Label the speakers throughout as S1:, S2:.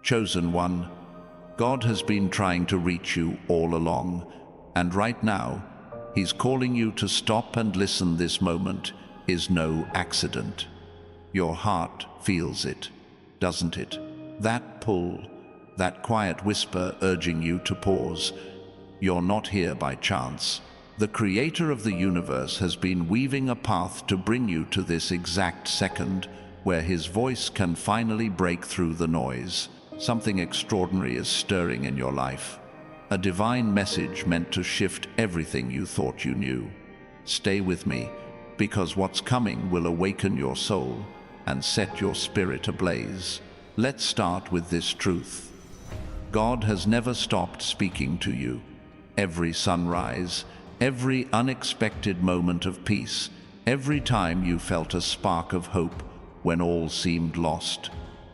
S1: Chosen one, God has been trying to reach you all along, and right now, He's calling you to stop and listen. This moment is no accident. Your heart feels it, doesn't it? That pull, that quiet whisper urging you to pause. You're not here by chance. The Creator of the universe has been weaving a path to bring you to this exact second where His voice can finally break through the noise. Something extraordinary is stirring in your life. A divine message meant to shift everything you thought you knew. Stay with me, because what's coming will awaken your soul and set your spirit ablaze. Let's start with this truth. God has never stopped speaking to you. Every sunrise, every unexpected moment of peace, every time you felt a spark of hope when all seemed lost,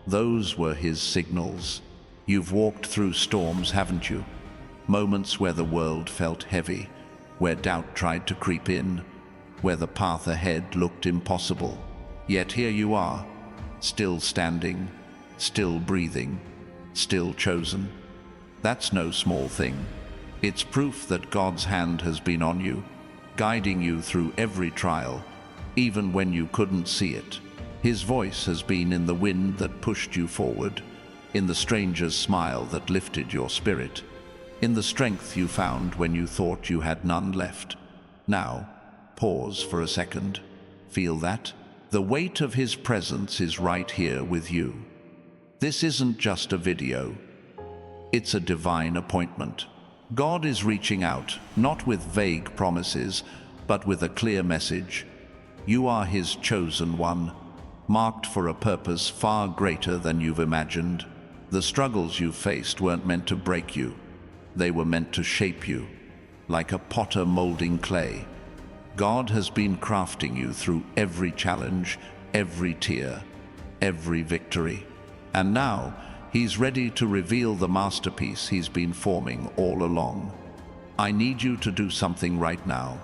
S1: those were His signals. You've walked through storms, haven't you? Moments where the world felt heavy, where doubt tried to creep in, where the path ahead looked impossible. Yet here you are, still standing, still breathing, still chosen. That's no small thing. It's proof that God's hand has been on you, guiding you through every trial, even when you couldn't see it. His voice has been in the wind that pushed you forward, in the stranger's smile that lifted your spirit, in the strength you found when you thought you had none left. Now, pause for a second. Feel that? The weight of His presence is right here with you. This isn't just a video. It's a divine appointment. God is reaching out, not with vague promises, but with a clear message. You are His chosen one, marked for a purpose far greater than you've imagined. The struggles you've faced weren't meant to break you. They were meant to shape you, like a potter molding clay. God has been crafting you through every challenge, every tear, every victory. And now, He's ready to reveal the masterpiece He's been forming all along. I need you to do something right now.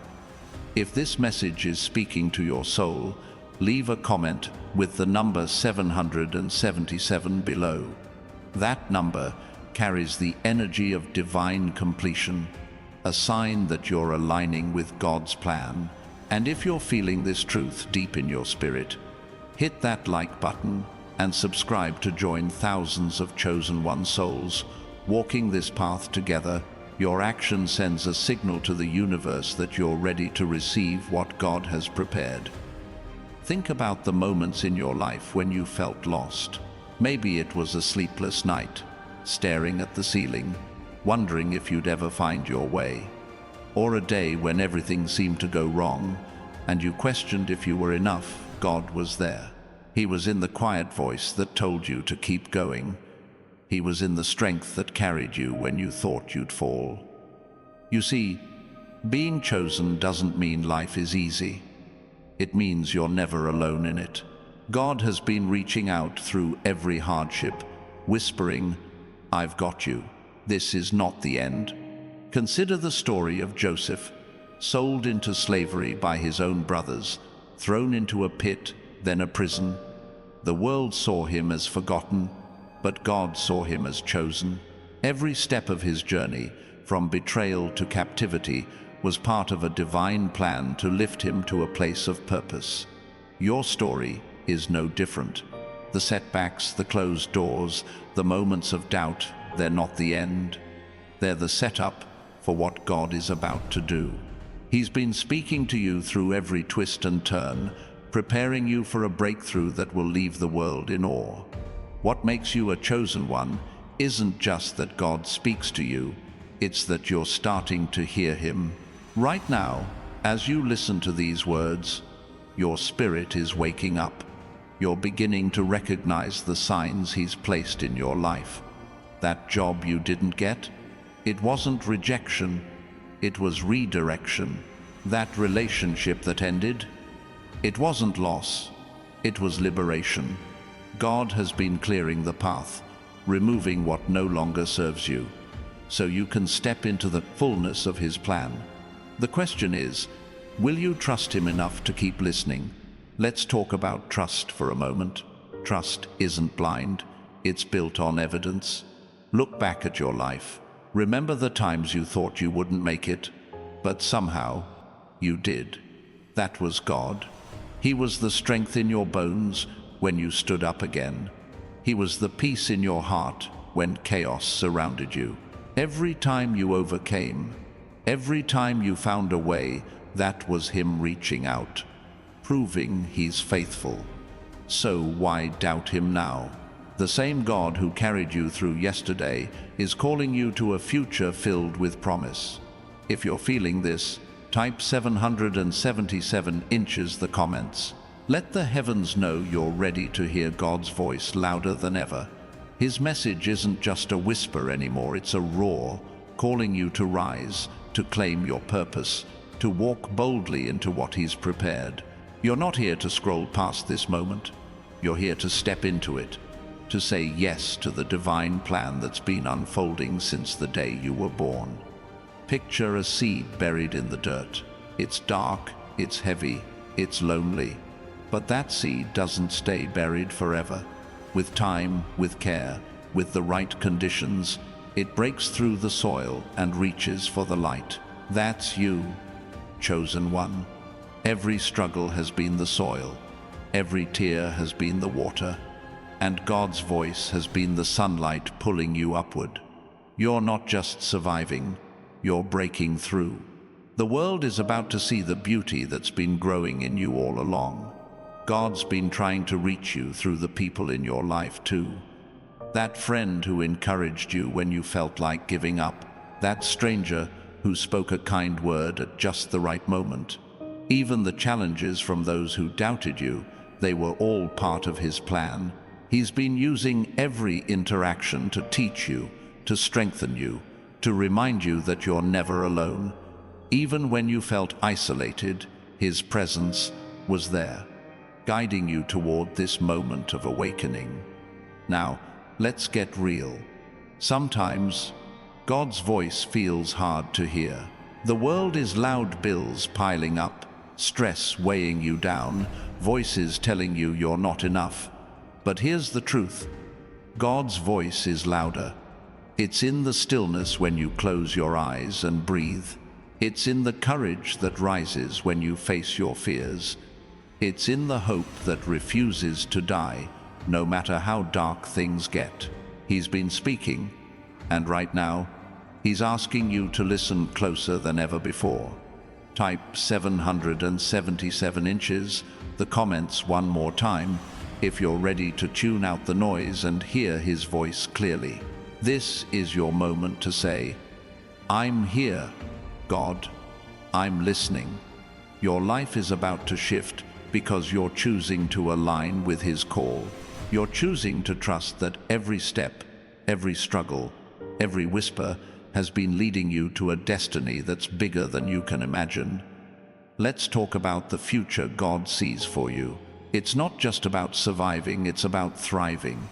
S1: If this message is speaking to your soul, leave a comment with the number 777 below. That number carries the energy of divine completion, a sign that you're aligning with God's plan. And if you're feeling this truth deep in your spirit, hit that like button and subscribe to join thousands of chosen one souls walking this path together. Your action sends a signal to the universe that you're ready to receive what God has prepared. Think about the moments in your life when you felt lost. Maybe it was a sleepless night, staring at the ceiling, wondering if you'd ever find your way. Or a day when everything seemed to go wrong, and you questioned if you were enough. God was there. He was in the quiet voice that told you to keep going. He was in the strength that carried you when you thought you'd fall. You see, being chosen doesn't mean life is easy. It means you're never alone in it. God has been reaching out through every hardship, whispering, "I've got you. This is not the end." Consider the story of Joseph, sold into slavery by his own brothers, thrown into a pit, then a prison. The world saw him as forgotten, but God saw him as chosen. Every step of his journey, from betrayal to captivity, was part of a divine plan to lift him to a place of purpose. Your story is no different. The setbacks, the closed doors, the moments of doubt, they're not the end. They're the setup for what God is about to do. He's been speaking to you through every twist and turn, preparing you for a breakthrough that will leave the world in awe. What makes you a chosen one isn't just that God speaks to you, it's that you're starting to hear Him. Right now, as you listen to these words, your spirit is waking up. You're beginning to recognize the signs He's placed in your life. That job you didn't get, it wasn't rejection, it was redirection. That relationship that ended, it wasn't loss, it was liberation. God has been clearing the path, removing what no longer serves you, so you can step into the fullness of His plan. The question is, will you trust Him enough to keep listening? Let's talk about trust for a moment. Trust isn't blind, It's built on evidence. Look back at your life. Remember the times you thought you wouldn't make it, but somehow you did. That was God. He was the strength in your bones when you stood up again. He was the peace in your heart when chaos surrounded you. Every time you overcame, every time you found a way, that was Him reaching out, proving He's faithful. So why doubt Him now? The same God who carried you through yesterday is calling you to a future filled with promise. If you're feeling this, type 777 inches the comments. Let the heavens know you're ready to hear God's voice louder than ever. His message isn't just a whisper anymore, it's a roar, calling you to rise, to claim your purpose, to walk boldly into what He's prepared. You're not here to scroll past this moment. You're here to step into it, to say yes to the divine plan that's been unfolding since the day you were born. Picture a seed buried in the dirt. It's dark, it's heavy, it's lonely. But that seed doesn't stay buried forever. With time, with care, with the right conditions, it breaks through the soil and reaches for the light. That's you, chosen one. Every struggle has been the soil. Every tear has been the water. And God's voice has been the sunlight pulling you upward. You're not just surviving, you're breaking through. The world is about to see the beauty that's been growing in you all along. God's been trying to reach you through the people in your life too. That friend who encouraged you when you felt like giving up. That stranger who spoke a kind word at just the right moment. Even the challenges from those who doubted you, they were all part of His plan. He's been using every interaction to teach you, to strengthen you, to remind you that you're never alone. Even when you felt isolated, His presence was there, guiding you toward this moment of awakening. Now, let's get real. Sometimes, God's voice feels hard to hear. The world is loud, bills piling up, stress weighing you down, voices telling you you're not enough. But here's the truth. God's voice is louder. It's in the stillness when you close your eyes and breathe. It's in the courage that rises when you face your fears. It's in the hope that refuses to die, no matter how dark things get. He's been speaking, and right now, He's asking you to listen closer than ever before. Type 777 inches, the comments one more time, if you're ready to tune out the noise and hear His voice clearly. This is your moment to say, I'm here, God. I'm listening. Your life is about to shift because you're choosing to align with His call. You're choosing to trust that every step, every struggle, every whisper has been leading you to a destiny that's bigger than you can imagine. Let's talk about the future God sees for you. It's not just about surviving, it's about thriving.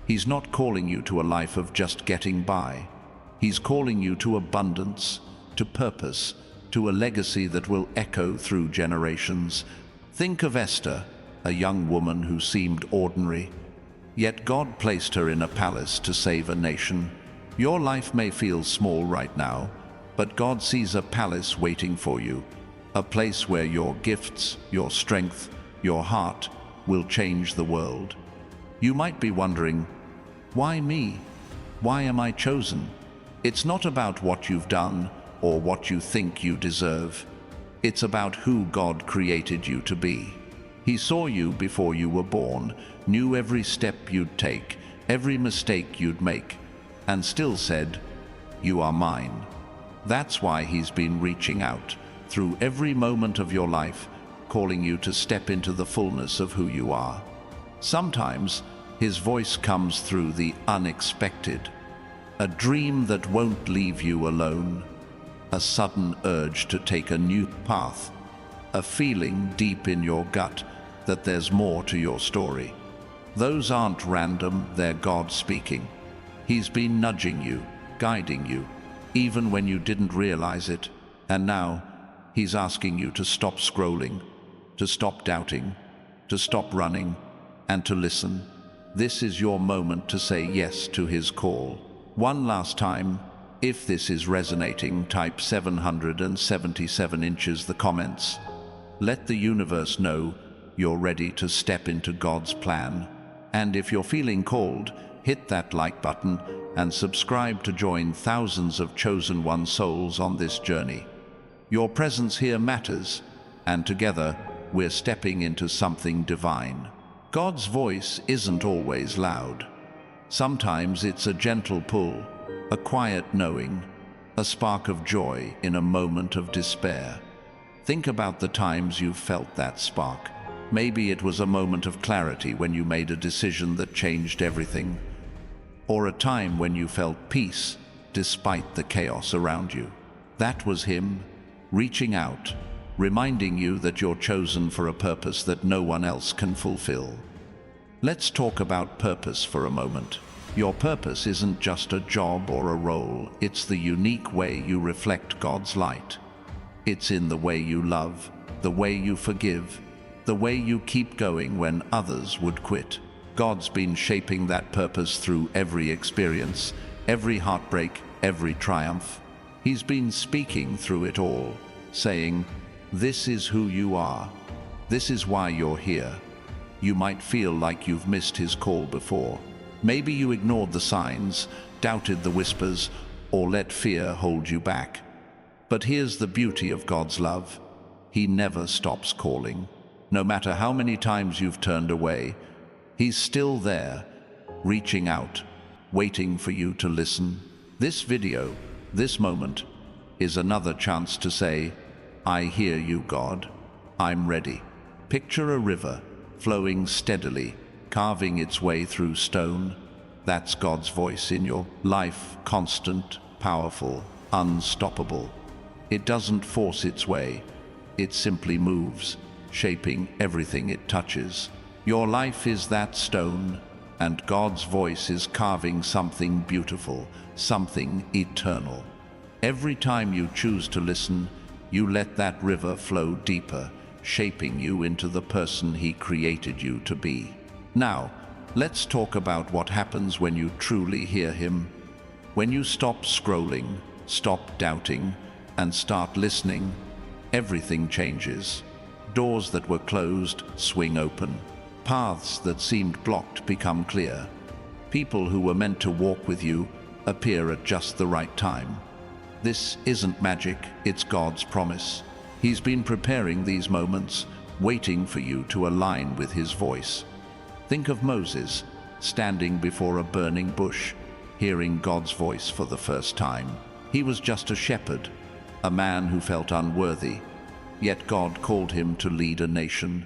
S1: He's not calling you to a life of just getting by. He's calling you to abundance, to purpose, to a legacy that will echo through generations. Think of Esther, a young woman who seemed ordinary, yet God placed her in a palace to save a nation. Your life may feel small right now, but God sees a palace waiting for you, a place where your gifts, your strength, your heart will change the world. You might be wondering, why me? Why am I chosen? It's not about what you've done or what you think you deserve. It's about who God created you to be. He saw you before you were born, knew every step you'd take, every mistake you'd make, and still said, "You are mine." That's why He's been reaching out through every moment of your life, calling you to step into the fullness of who you are. Sometimes His voice comes through the unexpected, a dream that won't leave you alone, a sudden urge to take a new path, a feeling deep in your gut that there's more to your story. Those aren't random, they're God speaking. He's been nudging you, guiding you, even when you didn't realize it, and now He's asking you to stop scrolling, to stop doubting, to stop running, and to listen. This is your moment to say yes to his call. One last time, if this is resonating, type 777 inches the comments. Let the universe know you're ready to step into God's plan. And if you're feeling called, hit that like button and subscribe to join thousands of chosen one souls on this journey. Your presence here matters, and together we're stepping into something divine. God's voice isn't always loud. Sometimes it's a gentle pull, a quiet knowing, a spark of joy in a moment of despair. Think about the times you've felt that spark. Maybe it was a moment of clarity when you made a decision that changed everything, or a time when you felt peace despite the chaos around you. That was him reaching out, reminding you that you're chosen for a purpose that no one else can fulfill. Let's talk about purpose for a moment. Your purpose isn't just a job or a role, it's the unique way you reflect God's light. It's in the way you love, the way you forgive, the way you keep going when others would quit. God's been shaping that purpose through every experience, every heartbreak, every triumph. He's been speaking through it all, saying, "This is who you are. This is why you're here." You might feel like you've missed his call before. Maybe you ignored the signs, doubted the whispers, or let fear hold you back. But here's the beauty of God's love. He never stops calling. No matter how many times you've turned away, he's still there, reaching out, waiting for you to listen. This video, this moment, is another chance to say, "I hear you, God. I'm ready." Picture a river flowing steadily, carving its way through stone. That's God's voice in your life, constant, powerful, unstoppable. It doesn't force its way. It simply moves, shaping everything it touches. Your life is that stone, and God's voice is carving something beautiful, something eternal. Every time you choose to listen, you let that river flow deeper, shaping you into the person he created you to be. Now, let's talk about what happens when you truly hear him. When you stop scrolling, stop doubting, and start listening, everything changes. Doors that were closed swing open. Paths that seemed blocked become clear. People who were meant to walk with you appear at just the right time. This isn't magic, it's God's promise. He's been preparing these moments, waiting for you to align with his voice. Think of Moses, standing before a burning bush, hearing God's voice for the first time. He was just a shepherd, a man who felt unworthy, yet God called him to lead a nation.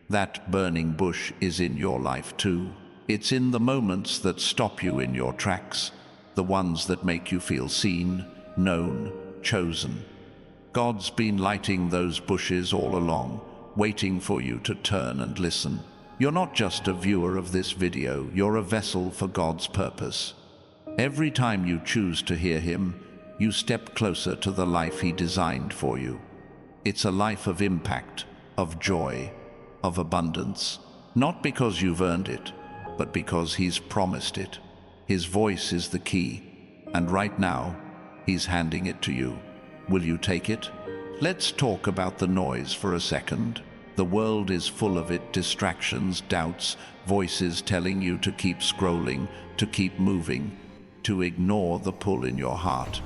S1: That burning bush is in your life too. It's in the moments that stop you in your tracks, the ones that make you feel seen, known, chosen. God's been lighting those bushes all along, waiting for you to turn and listen. You're not just a viewer of this video, you're a vessel for God's purpose. Every time you choose to hear him, you step closer to the life he designed for you. It's a life of impact, of joy, of abundance. Not because you've earned it, but because he's promised it. His voice is the key, and right now, he's handing it to you. Will you take it? Let's talk about the noise for a second. The world is full of it, distractions, doubts, voices telling you to keep scrolling, to keep moving, to ignore the pull in your heart.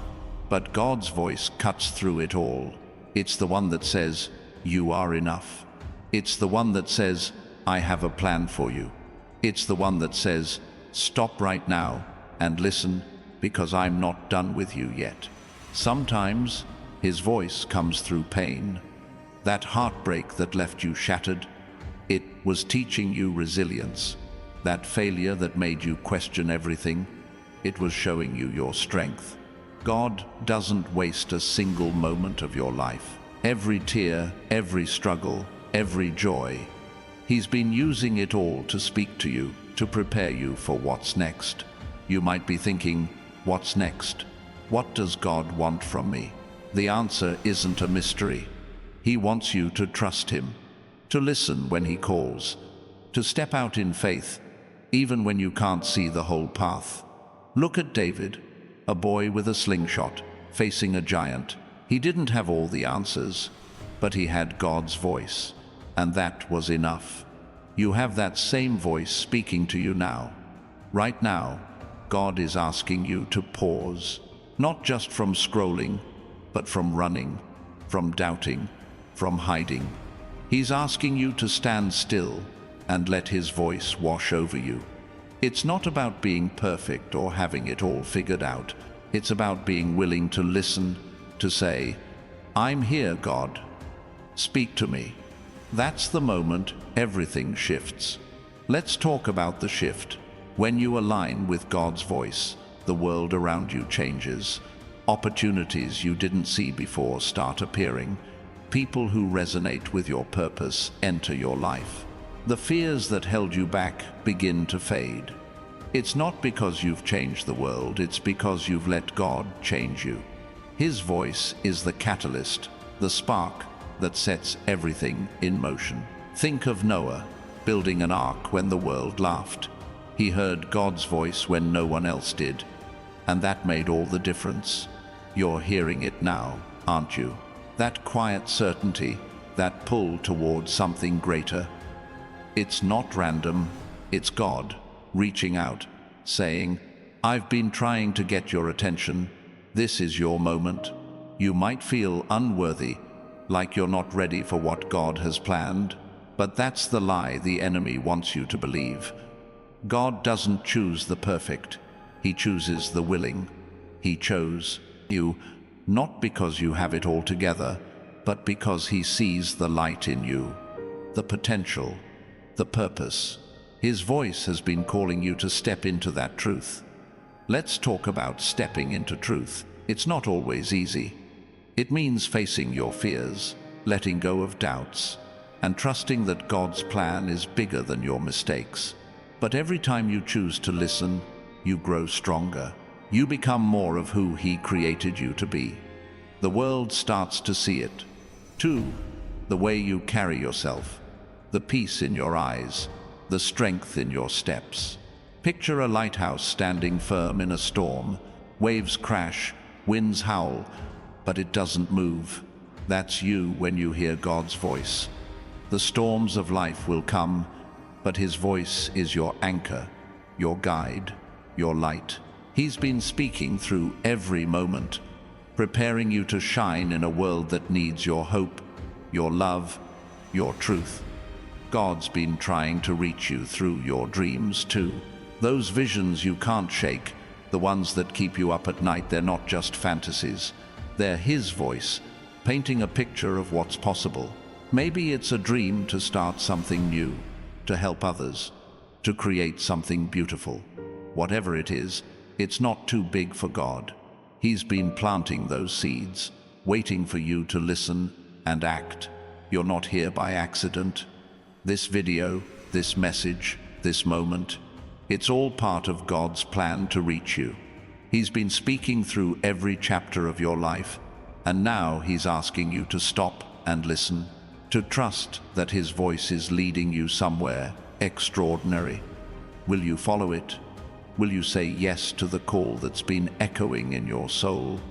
S1: But God's voice cuts through it all. It's the one that says, "You are enough." It's the one that says, "I have a plan for you." It's the one that says, "Stop right now and listen, because I'm not done with you yet." Sometimes his voice comes through pain. That heartbreak that left you shattered, it was teaching you resilience. That failure that made you question everything, it was showing you your strength. God doesn't waste a single moment of your life. Every tear, every struggle, every joy, he's been using it all to speak to you, to prepare you for what's next. You might be thinking, what's next? What does God want from me? The answer isn't a mystery. He wants you to trust him, to listen when he calls, to step out in faith, even when you can't see the whole path. Look at David, a boy with a slingshot, facing a giant. He didn't have all the answers, but he had God's voice, and that was enough. You have that same voice speaking to you now. Right now, God is asking you to pause, not just from scrolling, but from running, from doubting, from hiding. He's asking you to stand still and let his voice wash over you. It's not about being perfect or having it all figured out. It's about being willing to listen, to say, "I'm here, God. Speak to me." That's the moment everything shifts. Let's talk about the shift. When you align with God's voice, the world around you changes. Opportunities you didn't see before start appearing. People who resonate with your purpose enter your life. The fears that held you back begin to fade. It's not because you've changed the world, it's because you've let God change you. His voice is the catalyst, the spark that sets everything in motion. Think of Noah, building an ark when the world laughed. He heard God's voice when no one else did, and that made all the difference. You're hearing it now, aren't you? That quiet certainty, that pull towards something greater. It's not random, it's God reaching out, saying, "I've been trying to get your attention. This is your moment." You might feel unworthy, like you're not ready for what God has planned, but that's the lie the enemy wants you to believe. God doesn't choose the perfect, he chooses the willing. He chose you, not because you have it all together, but because he sees the light in you, the potential, the purpose. His voice has been calling you to step into that truth. Let's talk about stepping into truth. It's not always easy. It means facing your fears, letting go of doubts, and trusting that God's plan is bigger than your mistakes. But every time you choose to listen, you grow stronger. You become more of who he created you to be. The world starts to see it. Too, the way you carry yourself, the peace in your eyes, the strength in your steps. Picture a lighthouse standing firm in a storm. Waves crash, winds howl, but it doesn't move. That's you when you hear God's voice. The storms of life will come, but his voice is your anchor, your guide, your light. He's been speaking through every moment, preparing you to shine in a world that needs your hope, your love, your truth. God's been trying to reach you through your dreams too. Those visions you can't shake, the ones that keep you up at night, they're not just fantasies. They're his voice, painting a picture of what's possible. Maybe it's a dream to start something new, to help others, to create something beautiful. Whatever it is, it's not too big for God. He's been planting those seeds, waiting for you to listen and act. You're not here by accident. This video, this message, this moment, it's all part of God's plan to reach you. He's been speaking through every chapter of your life, and now he's asking you to stop and listen, to trust that his voice is leading you somewhere extraordinary. Will you follow it? Will you say yes to the call that's been echoing in your soul?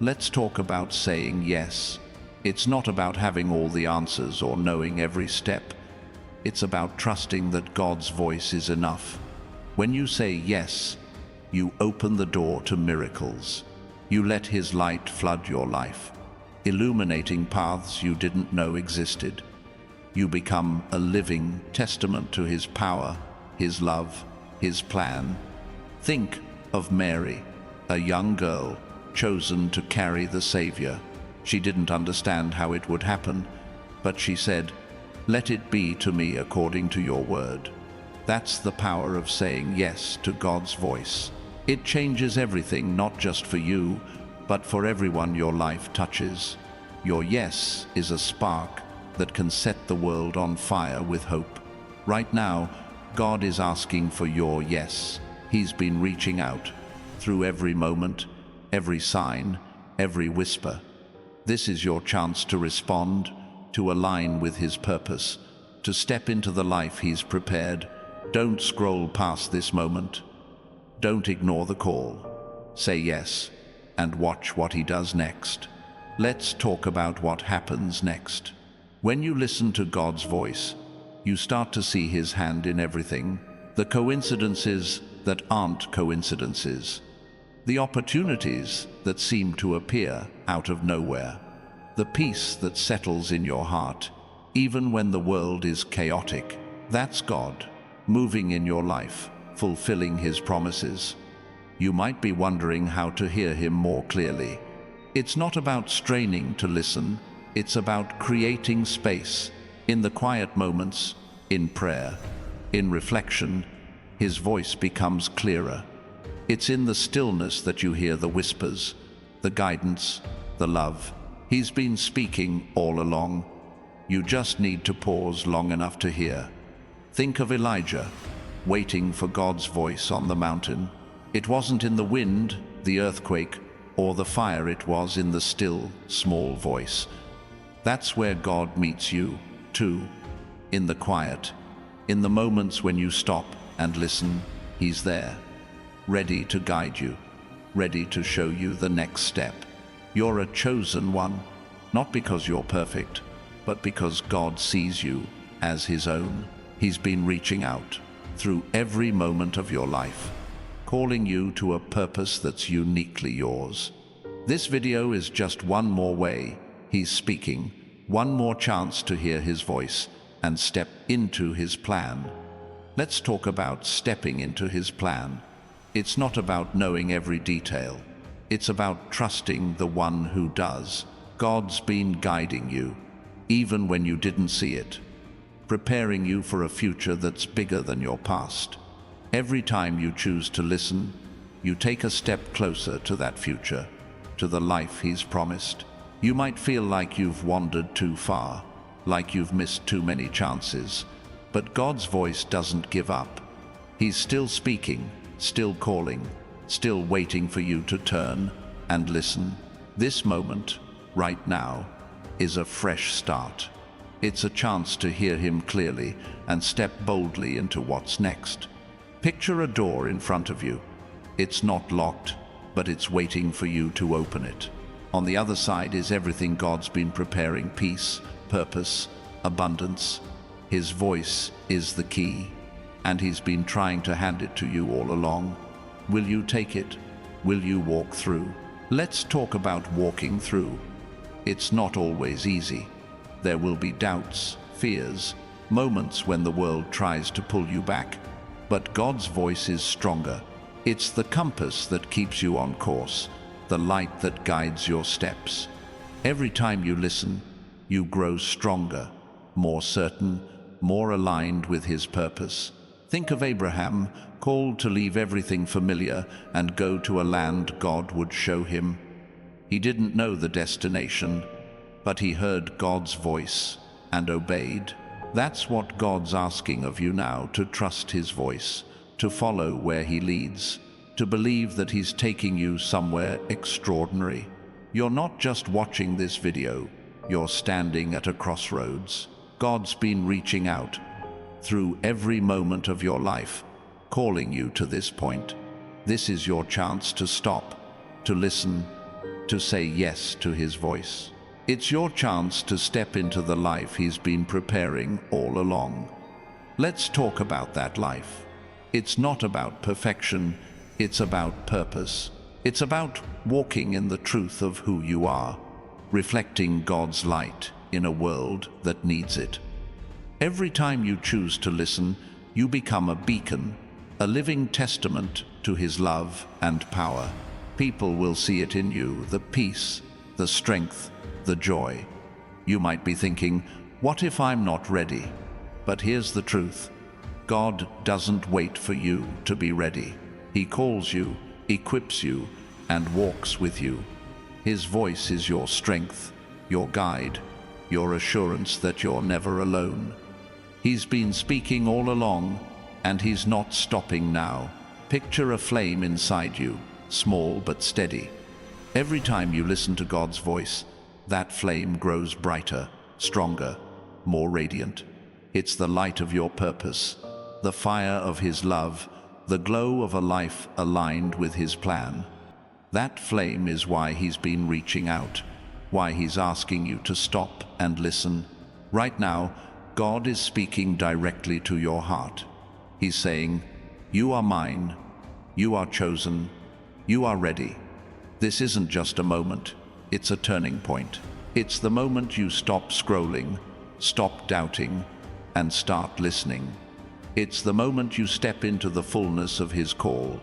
S1: Let's talk about saying yes. It's not about having all the answers or knowing every step. It's about trusting that God's voice is enough. When you say yes, you open the door to miracles. You let his light flood your life, illuminating paths you didn't know existed. You become a living testament to his power, his love, his plan. Think of Mary, a young girl chosen to carry the Savior. She didn't understand how it would happen, but she said, "Let it be to me according to your word." That's the power of saying yes to God's voice. It changes everything, not just for you, but for everyone your life touches. Your yes is a spark that can set the world on fire with hope. Right now, God is asking for your yes. He's been reaching out through every moment, every sign, every whisper. This is your chance to respond, to align with his purpose, to step into the life he's prepared. Don't scroll past this moment. Don't ignore the call. Say yes, and watch what he does next. Let's talk about what happens next. When you listen to God's voice, you start to see his hand in everything, the coincidences that aren't coincidences, the opportunities that seem to appear out of nowhere, the peace that settles in your heart, even when the world is chaotic. That's God, moving in your life, fulfilling his promises. You might be wondering how to hear him more clearly. It's not about straining to listen, it's about creating space. In the quiet moments, in prayer, in reflection, his voice becomes clearer. It's in the stillness that you hear the whispers, the guidance, the love. He's been speaking all along. You just need to pause long enough to hear. Think of Elijah, waiting for God's voice on the mountain. It wasn't in the wind, the earthquake, or the fire. It was in the still, small voice. That's where God meets you, too. In the quiet, in the moments when you stop and listen, he's there, ready to guide you, ready to show you the next step. You're a chosen one, not because you're perfect, but because God sees you as his own. He's been reaching out through every moment of your life, calling you to a purpose that's uniquely yours. This video is just one more way he's speaking, one more chance to hear his voice and step into his plan. Let's talk about stepping into his plan. It's not about knowing every detail. It's about trusting the one who does. God's been guiding you, even when you didn't see it, preparing you for a future that's bigger than your past. Every time you choose to listen, you take a step closer to that future, to the life he's promised. You might feel like you've wandered too far, like you've missed too many chances, but God's voice doesn't give up. He's still speaking, still calling, still waiting for you to turn and listen. This moment, right now, is a fresh start. It's a chance to hear him clearly and step boldly into what's next. Picture a door in front of you. It's not locked, but it's waiting for you to open it. On the other side is everything God's been preparing: peace, purpose, abundance. His voice is the key, and he's been trying to hand it to you all along. Will you take it? Will you walk through? Let's talk about walking through. It's not always easy. There will be doubts, fears, moments when the world tries to pull you back. But God's voice is stronger. It's the compass that keeps you on course, the light that guides your steps. Every time you listen, you grow stronger, more certain, more aligned with his purpose. Think of Abraham, called to leave everything familiar and go to a land God would show him. He didn't know the destination, but he heard God's voice and obeyed. That's what God's asking of you now: to trust his voice, to follow where he leads, to believe that he's taking you somewhere extraordinary. You're not just watching this video, you're standing at a crossroads. God's been reaching out through every moment of your life, calling you to this point. This is your chance to stop, to listen, to say yes to his voice. It's your chance to step into the life he's been preparing all along. Let's talk about that life. It's not about perfection, it's about purpose. It's about walking in the truth of who you are, reflecting God's light in a world that needs it. Every time you choose to listen, you become a beacon, a living testament to his love and power. People will see it in you: the peace, the strength, the joy. You might be thinking, what if I'm not ready? But here's the truth. God doesn't wait for you to be ready. He calls you, equips you, and walks with you. His voice is your strength, your guide, your assurance that you're never alone. He's been speaking all along, and he's not stopping now. Picture a flame inside you, small but steady. Every time you listen to God's voice, that flame grows brighter, stronger, more radiant. It's the light of your purpose, the fire of his love, the glow of a life aligned with his plan. That flame is why he's been reaching out, why he's asking you to stop and listen. Right now, God is speaking directly to your heart. He's saying, "You are mine, you are chosen, you are ready." This isn't just a moment, it's a turning point. It's the moment you stop scrolling, stop doubting, and start listening. It's the moment you step into the fullness of his call.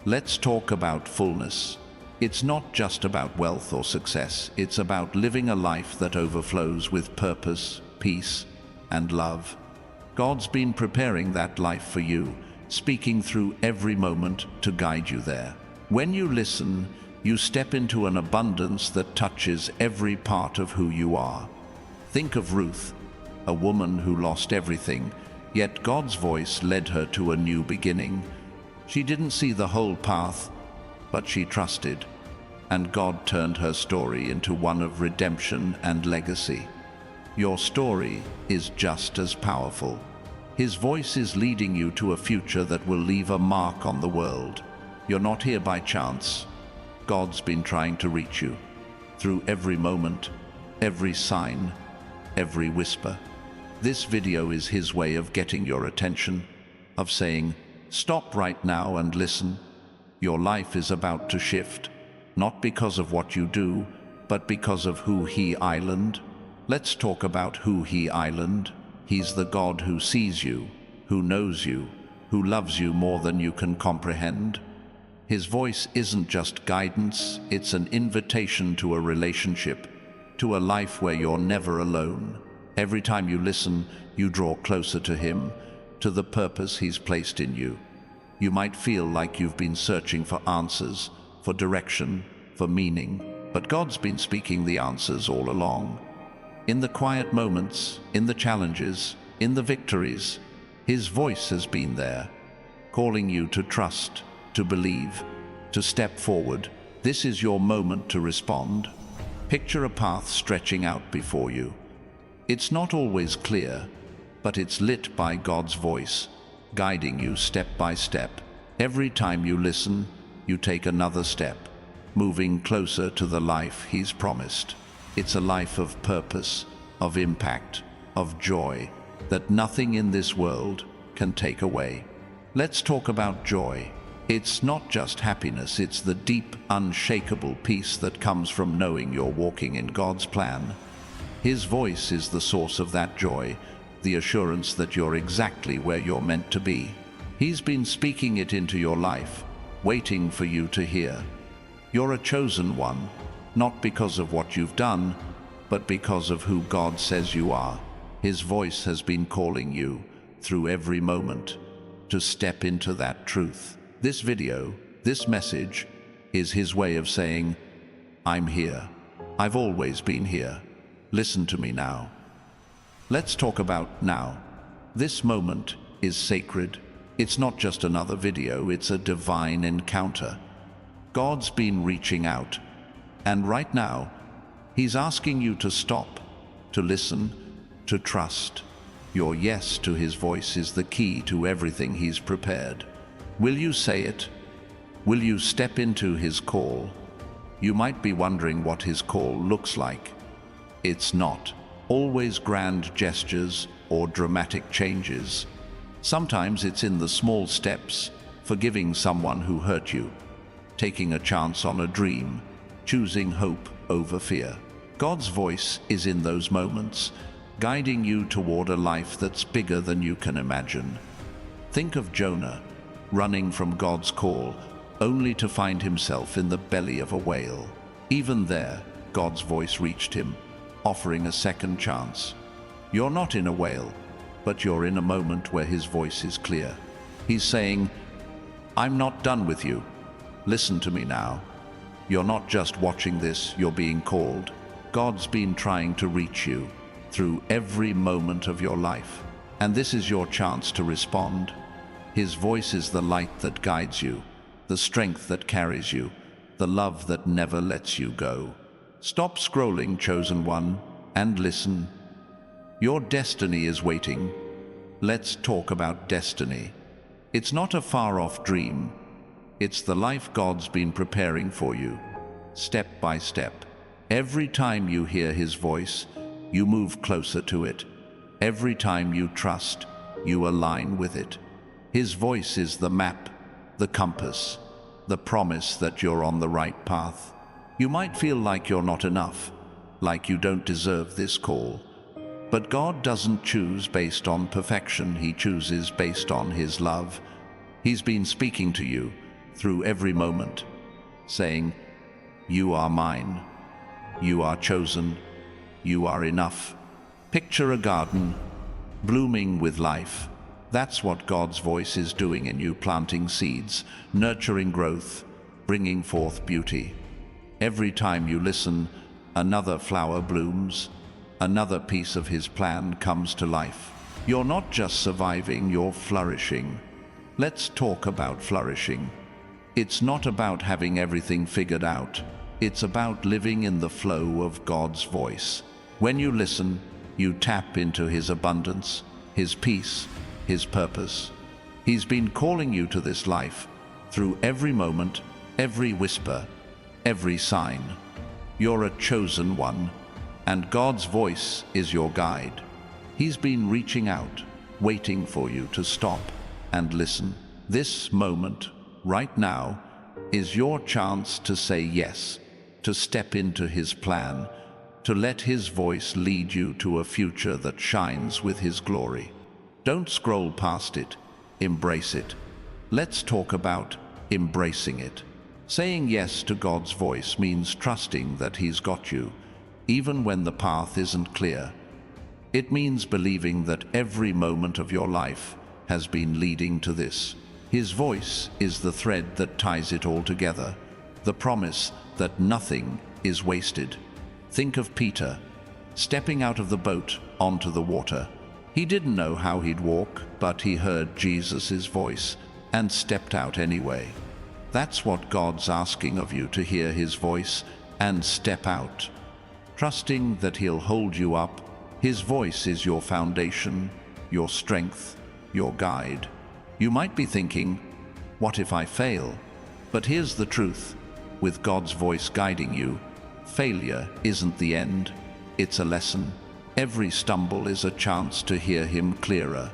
S1: Let's talk about fullness. It's not just about wealth or success, it's about living a life that overflows with purpose, peace, and love. God's been preparing that life for you, speaking through every moment to guide you there. When you listen, you step into an abundance that touches every part of who you are. Think of Ruth, a woman who lost everything, yet God's voice led her to a new beginning. She didn't see the whole path, but she trusted, and God turned her story into one of redemption and legacy. Your story is just as powerful. His voice is leading you to a future that will leave a mark on the world. You're not here by chance. God's been trying to reach you through every moment, every sign, every whisper. This video is his way of getting your attention, of saying, "Stop right now and listen." Your life is about to shift, not because of what you do, but because of who he island. Let's talk about who he island. He's the God who sees you, who knows you, who loves you more than you can comprehend. His voice isn't just guidance, it's an invitation to a relationship, to a life where you're never alone. Every time you listen, you draw closer to him, to the purpose he's placed in you. You might feel like you've been searching for answers, for direction, for meaning, but God's been speaking the answers all along. In the quiet moments, in the challenges, in the victories, his voice has been there, calling you to trust, to believe, to step forward. This is your moment to respond. Picture a path stretching out before you. It's not always clear, but it's lit by God's voice, guiding you step by step. Every time you listen, you take another step, moving closer to the life he's promised. It's a life of purpose, of impact, of joy that nothing in this world can take away. Let's talk about joy. It's not just happiness, it's the deep, unshakable peace that comes from knowing you're walking in God's plan. His voice is the source of that joy, the assurance that you're exactly where you're meant to be. He's been speaking it into your life, waiting for you to hear. You're a chosen one, not because of what you've done, but because of who God says you are. His voice has been calling you, through every moment, to step into that truth. This video, this message, is his way of saying, "I'm here. I've always been here. Listen to me now." Let's talk about now. This moment is sacred. It's not just another video, it's a divine encounter. God's been reaching out, and right now, he's asking you to stop, to listen, to trust. Your yes to his voice is the key to everything he's prepared. Will you say it? Will you step into his call? You might be wondering what his call looks like. It's not always grand gestures or dramatic changes. Sometimes it's in the small steps, forgiving someone who hurt you, taking a chance on a dream, choosing hope over fear. God's voice is in those moments, guiding you toward a life that's bigger than you can imagine. Think of Jonah, running from God's call, only to find himself in the belly of a whale. Even there, God's voice reached him, offering a second chance. You're not in a whale, but you're in a moment where his voice is clear. He's saying, "I'm not done with you. Listen to me now." You're not just watching this, you're being called. God's been trying to reach you through every moment of your life, and this is your chance to respond. His voice is the light that guides you, the strength that carries you, the love that never lets you go. Stop scrolling, chosen one, and listen. Your destiny is waiting. Let's talk about destiny. It's not a far-off dream. It's the life God's been preparing for you, step by step. Every time you hear His voice, you move closer to it. Every time you trust, you align with it. His voice is the map, the compass, the promise that you're on the right path. You might feel like you're not enough, like you don't deserve this call. But God doesn't choose based on perfection. He chooses based on His love. He's been speaking to you through every moment, saying, "You are mine. You are chosen. You are enough." Picture a garden blooming with life. That's what God's voice is doing in you, planting seeds, nurturing growth, bringing forth beauty. Every time you listen, another flower blooms, another piece of His plan comes to life. You're not just surviving, you're flourishing. Let's talk about flourishing. It's not about having everything figured out. It's about living in the flow of God's voice. When you listen, you tap into His abundance, His peace, His purpose. He's been calling you to this life through every moment, every whisper, every sign. You're a chosen one, and God's voice is your guide. He's been reaching out, waiting for you to stop and listen. This moment, right now, is your chance to say yes, to step into His plan, to let His voice lead you to a future that shines with His glory. Don't scroll past it, embrace it. Let's talk about embracing it. Saying yes to God's voice means trusting that He's got you, even when the path isn't clear. It means believing that every moment of your life has been leading to this. His voice is the thread that ties it all together, the promise that nothing is wasted. Think of Peter, stepping out of the boat onto the water. He didn't know how he'd walk, but he heard Jesus' voice and stepped out anyway. That's what God's asking of you, to hear His voice and step out, trusting that He'll hold you up. His voice is your foundation, your strength, your guide. You might be thinking, what if I fail? But here's the truth. With God's voice guiding you, failure isn't the end, it's a lesson. Every stumble is a chance to hear Him clearer,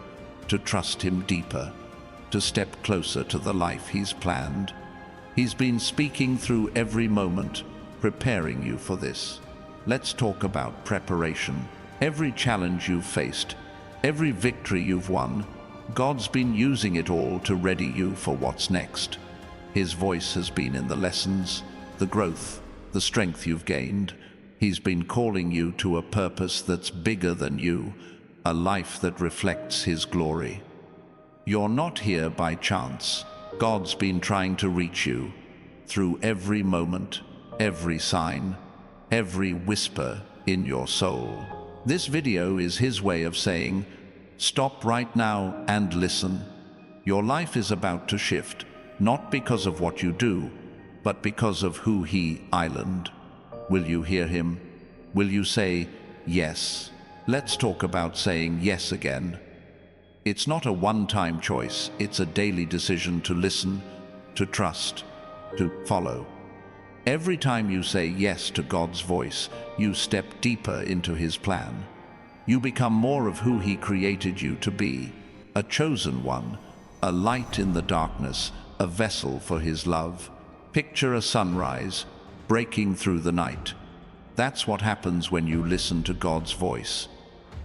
S1: to trust Him deeper, to step closer to the life He's planned. He's been speaking through every moment, preparing you for this. Let's talk about preparation. Every challenge you've faced, every victory you've won, God's been using it all to ready you for what's next. His voice has been in the lessons, the growth, the strength you've gained. He's been calling you to a purpose that's bigger than you, a life that reflects His glory. You're not here by chance. God's been trying to reach you through every moment, every sign, every whisper in your soul. This video is His way of saying, stop right now and listen. Your life is about to shift, not because of what you do, but because of who He island. Will you hear Him? Will you say yes? Let's talk about saying yes again. It's not a one-time choice, it's a daily decision to listen, to trust, to follow. Every time you say yes to God's voice, you step deeper into His plan. You become more of who He created you to be, a chosen one, a light in the darkness, a vessel for His love. Picture a sunrise breaking through the night. That's what happens when you listen to God's voice.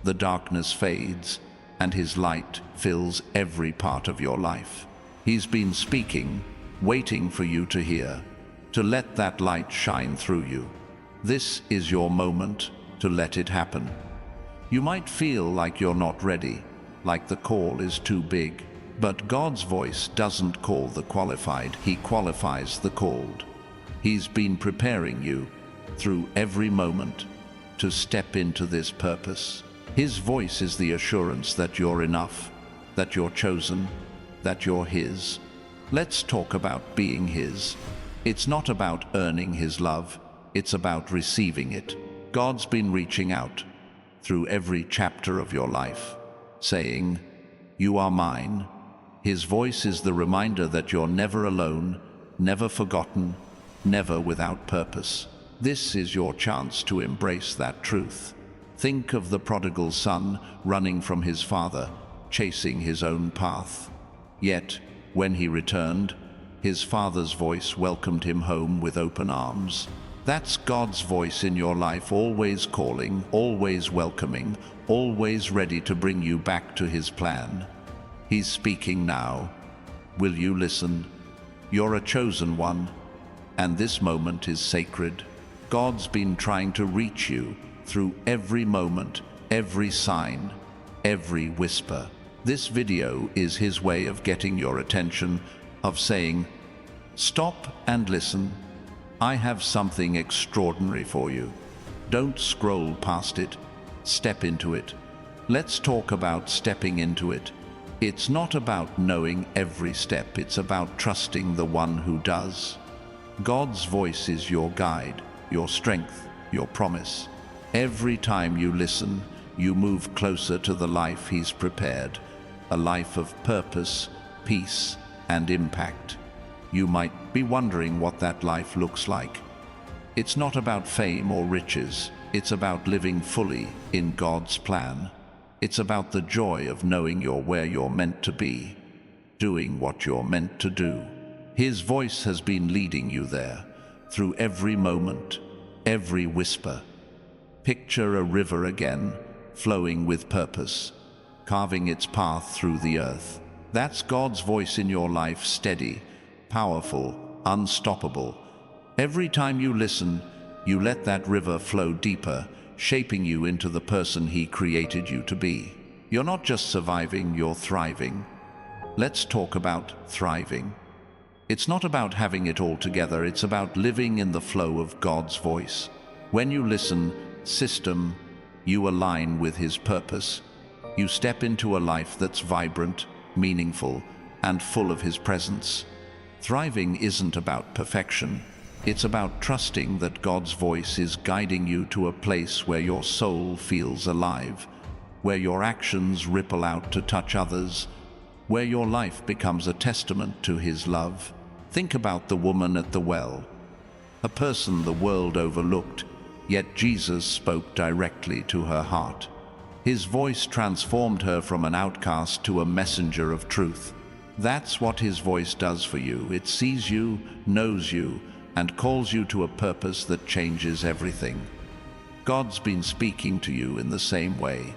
S1: The darkness fades, and His light fills every part of your life. He's been speaking, waiting for you to hear, to let that light shine through you. This is your moment to let it happen. You might feel like you're not ready, like the call is too big, but God's voice doesn't call the qualified, He qualifies the called. He's been preparing you through every moment to step into this purpose. His voice is the assurance that you're enough, that you're chosen, that you're His. Let's talk about being His. It's not about earning His love, it's about receiving it. God's been reaching out through every chapter of your life, saying, You are mine. His voice is the reminder that you're never alone, never forgotten, never without purpose. This is your chance to embrace that truth. Think of the prodigal son running from his father, chasing his own path. Yet, when he returned, his father's voice welcomed him home with open arms. That's God's voice in your life, always calling, always welcoming, always ready to bring you back to his plan. He's speaking now. Will you listen? You're a chosen one, and this moment is sacred. God's been trying to reach you through every moment, every sign, every whisper. This video is his way of getting your attention, of saying, "Stop and listen. I have something extraordinary for you." Don't scroll past it. Step into it. Let's talk about stepping into it. It's not about knowing every step. It's about trusting the one who does. God's voice is your guide, your strength, your promise. Every time you listen, you move closer to the life he's prepared, a life of purpose, peace, and impact. You might be wondering what that life looks like. It's not about fame or riches. It's about living fully in God's plan. It's about the joy of knowing you're where you're meant to be, doing what you're meant to do. His voice has been leading you there, through every moment, every whisper. Picture a river again, flowing with purpose, carving its path through the earth. That's God's voice in your life, steady, powerful, unstoppable. Every time you listen, you let that river flow deeper, shaping you into the person he created you to be. You're not just surviving, you're thriving. Let's talk about thriving. It's not about having it all together, it's about living in the flow of God's voice. When you listen, system, you align with his purpose. You step into a life that's vibrant, meaningful, and full of his presence. Thriving isn't about perfection. It's about trusting that God's voice is guiding you to a place where your soul feels alive, where your actions ripple out to touch others, where your life becomes a testament to his love. Think about the woman at the well, a person the world overlooked, yet Jesus spoke directly to her heart. His voice transformed her from an outcast to a messenger of truth. That's what his voice does for you. It sees you, knows you, and calls you to a purpose that changes everything. God's been speaking to you in the same way,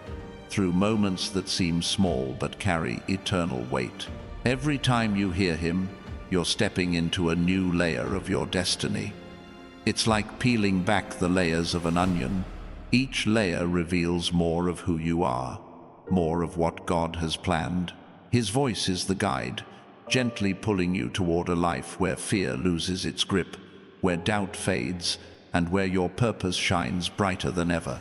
S1: through moments that seem small but carry eternal weight. Every time you hear him, you're stepping into a new layer of your destiny. It's like peeling back the layers of an onion. Each layer reveals more of who you are, more of what God has planned. His voice is the guide, gently pulling you toward a life where fear loses its grip, where doubt fades, and where your purpose shines brighter than ever.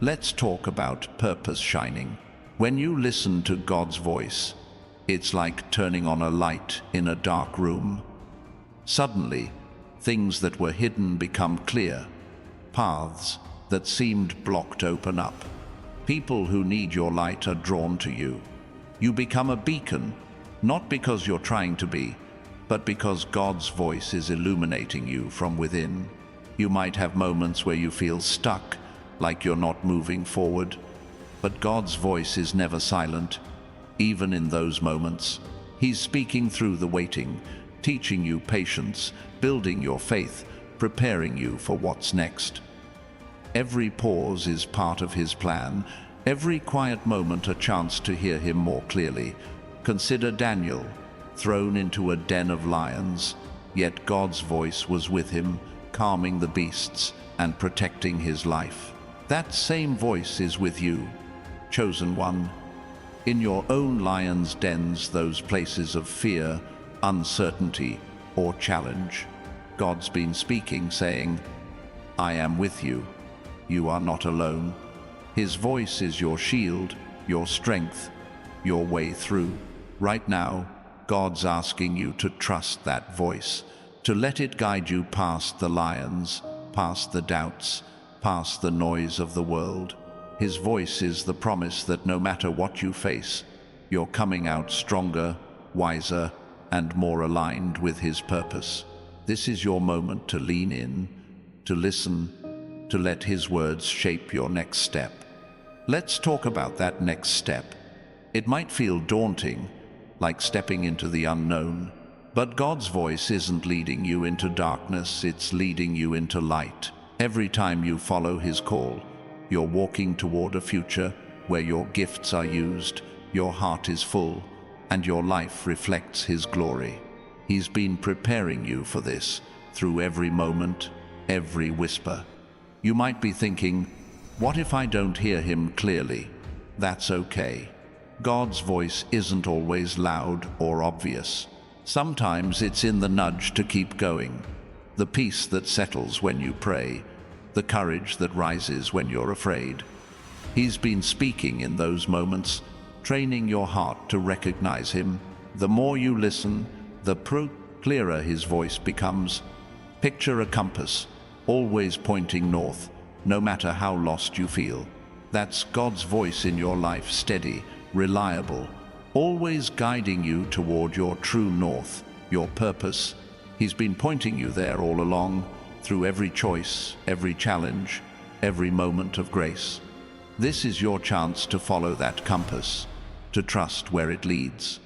S1: Let's talk about purpose shining. When you listen to God's voice, it's like turning on a light in a dark room. Suddenly, things that were hidden become clear. Paths that seemed blocked open up. People who need your light are drawn to you. You become a beacon, not because you're trying to be, but because God's voice is illuminating you from within. You might have moments where you feel stuck, like you're not moving forward, but God's voice is never silent. Even in those moments, he's speaking through the waiting, teaching you patience, building your faith, preparing you for what's next. Every pause is part of his plan, every quiet moment a chance to hear him more clearly. Consider Daniel, thrown into a den of lions, yet God's voice was with him, calming the beasts and protecting his life. That same voice is with you, chosen one, in your own lion's dens, those places of fear, uncertainty, or challenge. God's been speaking, saying, "I am with you. You are not alone." His voice is your shield, your strength, your way through. Right now, God's asking you to trust that voice, to let it guide you past the lions, past the doubts, past the noise of the world. His voice is the promise that no matter what you face, You're coming out stronger, wiser, and more aligned with His purpose. This is your moment to lean in, to listen, to let His words shape your next step. Let's talk about that next step. It might feel daunting, like stepping into the unknown, but God's voice isn't leading you into darkness, it's leading you into light. Every time you follow His call, you're walking toward a future where your gifts are used, your heart is full, and your life reflects His glory. He's been preparing you for this through every moment, every whisper. You might be thinking, what if I don't hear Him clearly? That's okay. God's voice isn't always loud or obvious. Sometimes it's in the nudge to keep going, the peace that settles when you pray, the courage that rises when you're afraid. He's been speaking in those moments, training your heart to recognize Him. The more you listen, the clearer His voice becomes. Picture a compass, always pointing north, no matter how lost you feel. That's God's voice in your life, steady, reliable, always guiding you toward your true north, your purpose. He's been pointing you there all along, through every choice, every challenge, every moment of grace. This is your chance to follow that compass, to trust where it leads.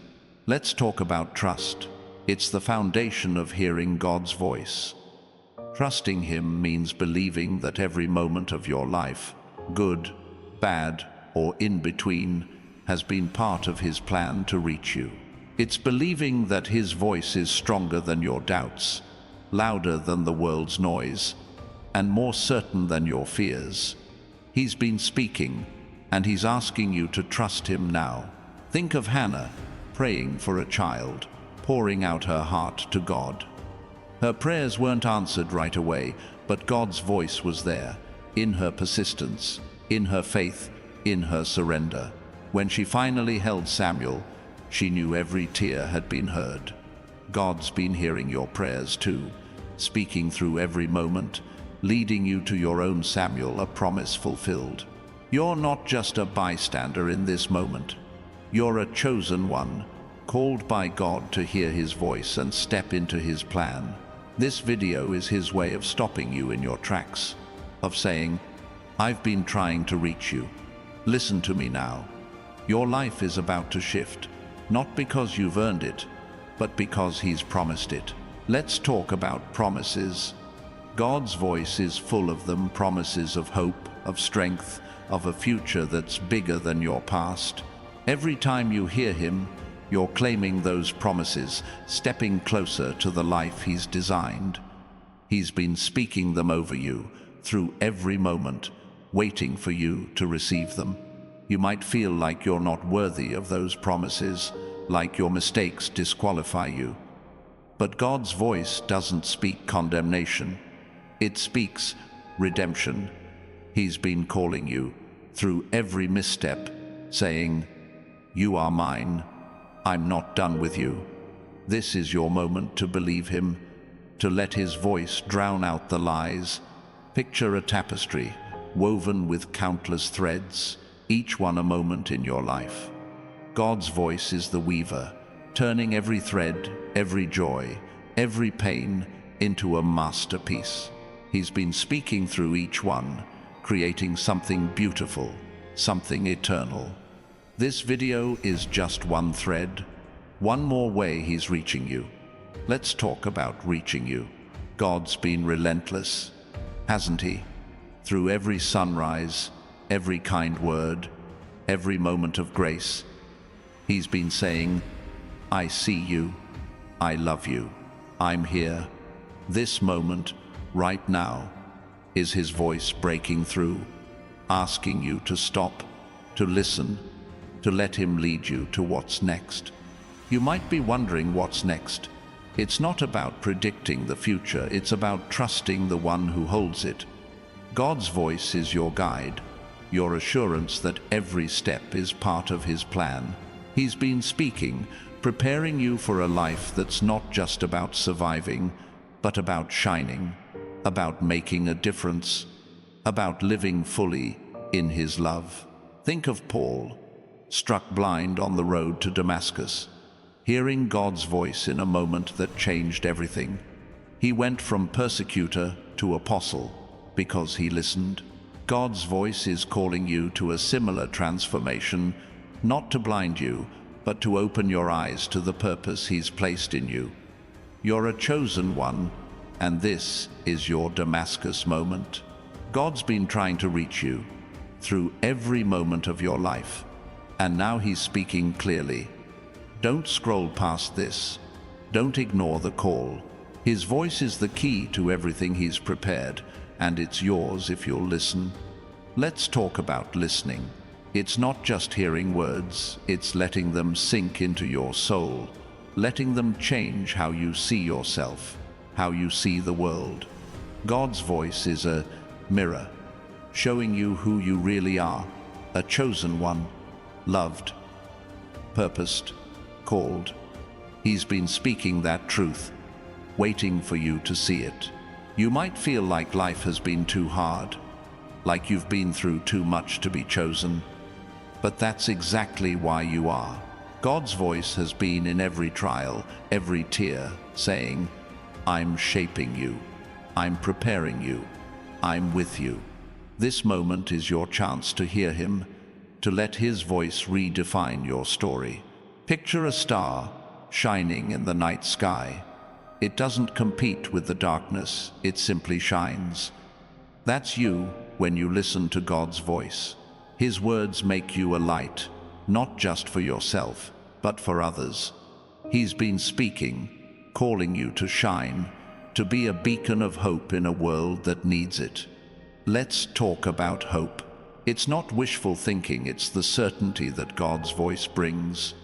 S1: Let's talk about trust. It's the foundation of hearing God's voice. Trusting Him means believing that every moment of your life, good, bad, or in between, has been part of His plan to reach you. It's believing that His voice is stronger than your doubts, louder than the world's noise, and more certain than your fears. He's been speaking, and He's asking you to trust Him now. Think of Hannah, praying for a child, pouring out her heart to God. Her prayers weren't answered right away, but God's voice was there, in her persistence, in her faith, in her surrender. When she finally held Samuel, she knew every tear had been heard. God's been hearing your prayers too, speaking through every moment, leading you to your own Samuel, a promise fulfilled. You're not just a bystander in this moment. You're a chosen one, called by God to hear His voice and step into His plan. This video is His way of stopping you in your tracks, of saying, I've been trying to reach you. Listen to me now. Your life is about to shift, not because you've earned it, but because He's promised it. Let's talk about promises. God's voice is full of them, promises of hope, of strength, of a future that's bigger than your past. Every time you hear Him, you're claiming those promises, stepping closer to the life He's designed. He's been speaking them over you through every moment, waiting for you to receive them. You might feel like you're not worthy of those promises, like your mistakes disqualify you. But God's voice doesn't speak condemnation. It speaks redemption. He's been calling you through every misstep, saying, You are mine. I'm not done with you. This is your moment to believe Him, to let His voice drown out the lies. Picture a tapestry, woven with countless threads, each one a moment in your life. God's voice is the weaver, turning every thread, every joy, every pain into a masterpiece. He's been speaking through each one, creating something beautiful, something eternal. This video is just one thread, one more way He's reaching you. Let's talk about reaching you. God's been relentless, hasn't He? Through every sunrise, every kind word, every moment of grace, He's been saying, I see you, I love you, I'm here. This moment, right now, is His voice breaking through, asking you to stop, to listen, to let Him lead you to what's next. You might be wondering what's next. It's not about predicting the future, it's about trusting the one who holds it. God's voice is your guide, your assurance that every step is part of His plan. He's been speaking, preparing you for a life that's not just about surviving, but about shining, about making a difference, about living fully in His love. Think of Paul. struck blind on the road to Damascus, hearing God's voice in a moment that changed everything. He went from persecutor to apostle because he listened. God's voice is calling you to a similar transformation, not to blind you, but to open your eyes to the purpose He's placed in you. You're a chosen one, and this is your Damascus moment. God's been trying to reach you through every moment of your life, and now He's speaking clearly. Don't scroll past this. Don't ignore the call. His voice is the key to everything He's prepared, and it's yours if you'll listen. Let's talk about listening. It's not just hearing words, it's letting them sink into your soul, letting them change how you see yourself, how you see the world. God's voice is a mirror, showing you who you really are, a chosen one, loved, purposed, called. He's been speaking that truth, waiting for you to see it. You might feel like life has been too hard, like you've been through too much to be chosen, but that's exactly why you are. God's voice has been in every trial, every tear, saying, I'm shaping you, I'm preparing you, I'm with you. This moment is your chance to hear Him, to let His voice redefine your story. Picture a star shining in the night sky. It doesn't compete with the darkness, it simply shines. That's you when you listen to God's voice. His words make you a light, not just for yourself, but for others. He's been speaking, calling you to shine, to be a beacon of hope in a world that needs it. Let's talk about hope. It's not wishful thinking, it's the certainty that God's voice brings.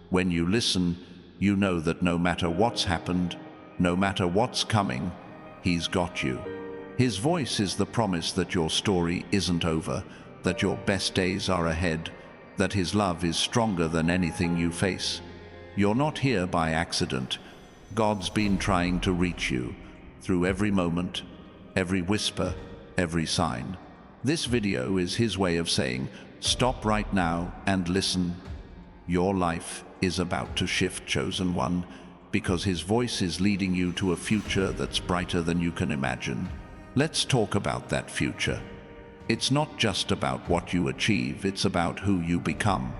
S1: When you listen, you know that no matter what's happened, no matter what's coming, He's got you. His voice is the promise that your story isn't over, that your best days are ahead, that His love is stronger than anything you face. You're not here by accident. God's been trying to reach you through every moment, every whisper, every sign. This video is His way of saying, stop right now and listen. Your life is about to shift, chosen one, because His voice is leading you to a future that's brighter than you can imagine. Let's talk about that future. It's not just about what you achieve, it's about who you become.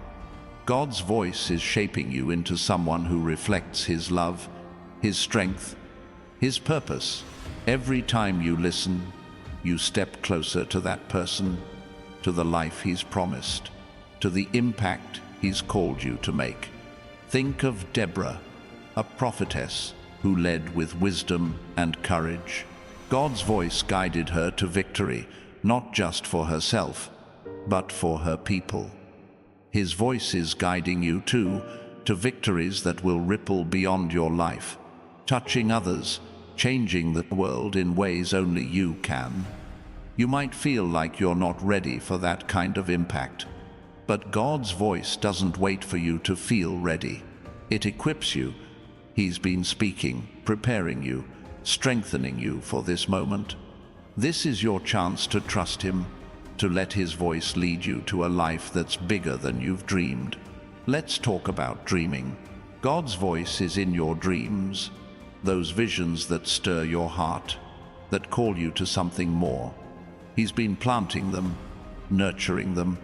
S1: God's voice is shaping you into someone who reflects His love, His strength, His purpose. Every time you listen, you step closer to that person, to the life He's promised, to the impact He's called you to make. Think of Deborah, a prophetess who led with wisdom and courage. God's voice guided her to victory, not just for herself, but for her people. His voice is guiding you too, to victories that will ripple beyond your life, touching others, changing the world in ways only you can. You might feel like you're not ready for that kind of impact, but God's voice doesn't wait for you to feel ready. It equips you. He's been speaking, preparing you, strengthening you for this moment. This is your chance to trust Him, to let His voice lead you to a life that's bigger than you've dreamed. Let's talk about dreaming. God's voice is in your dreams, those visions that stir your heart, that call you to something more. He's been planting them, nurturing them,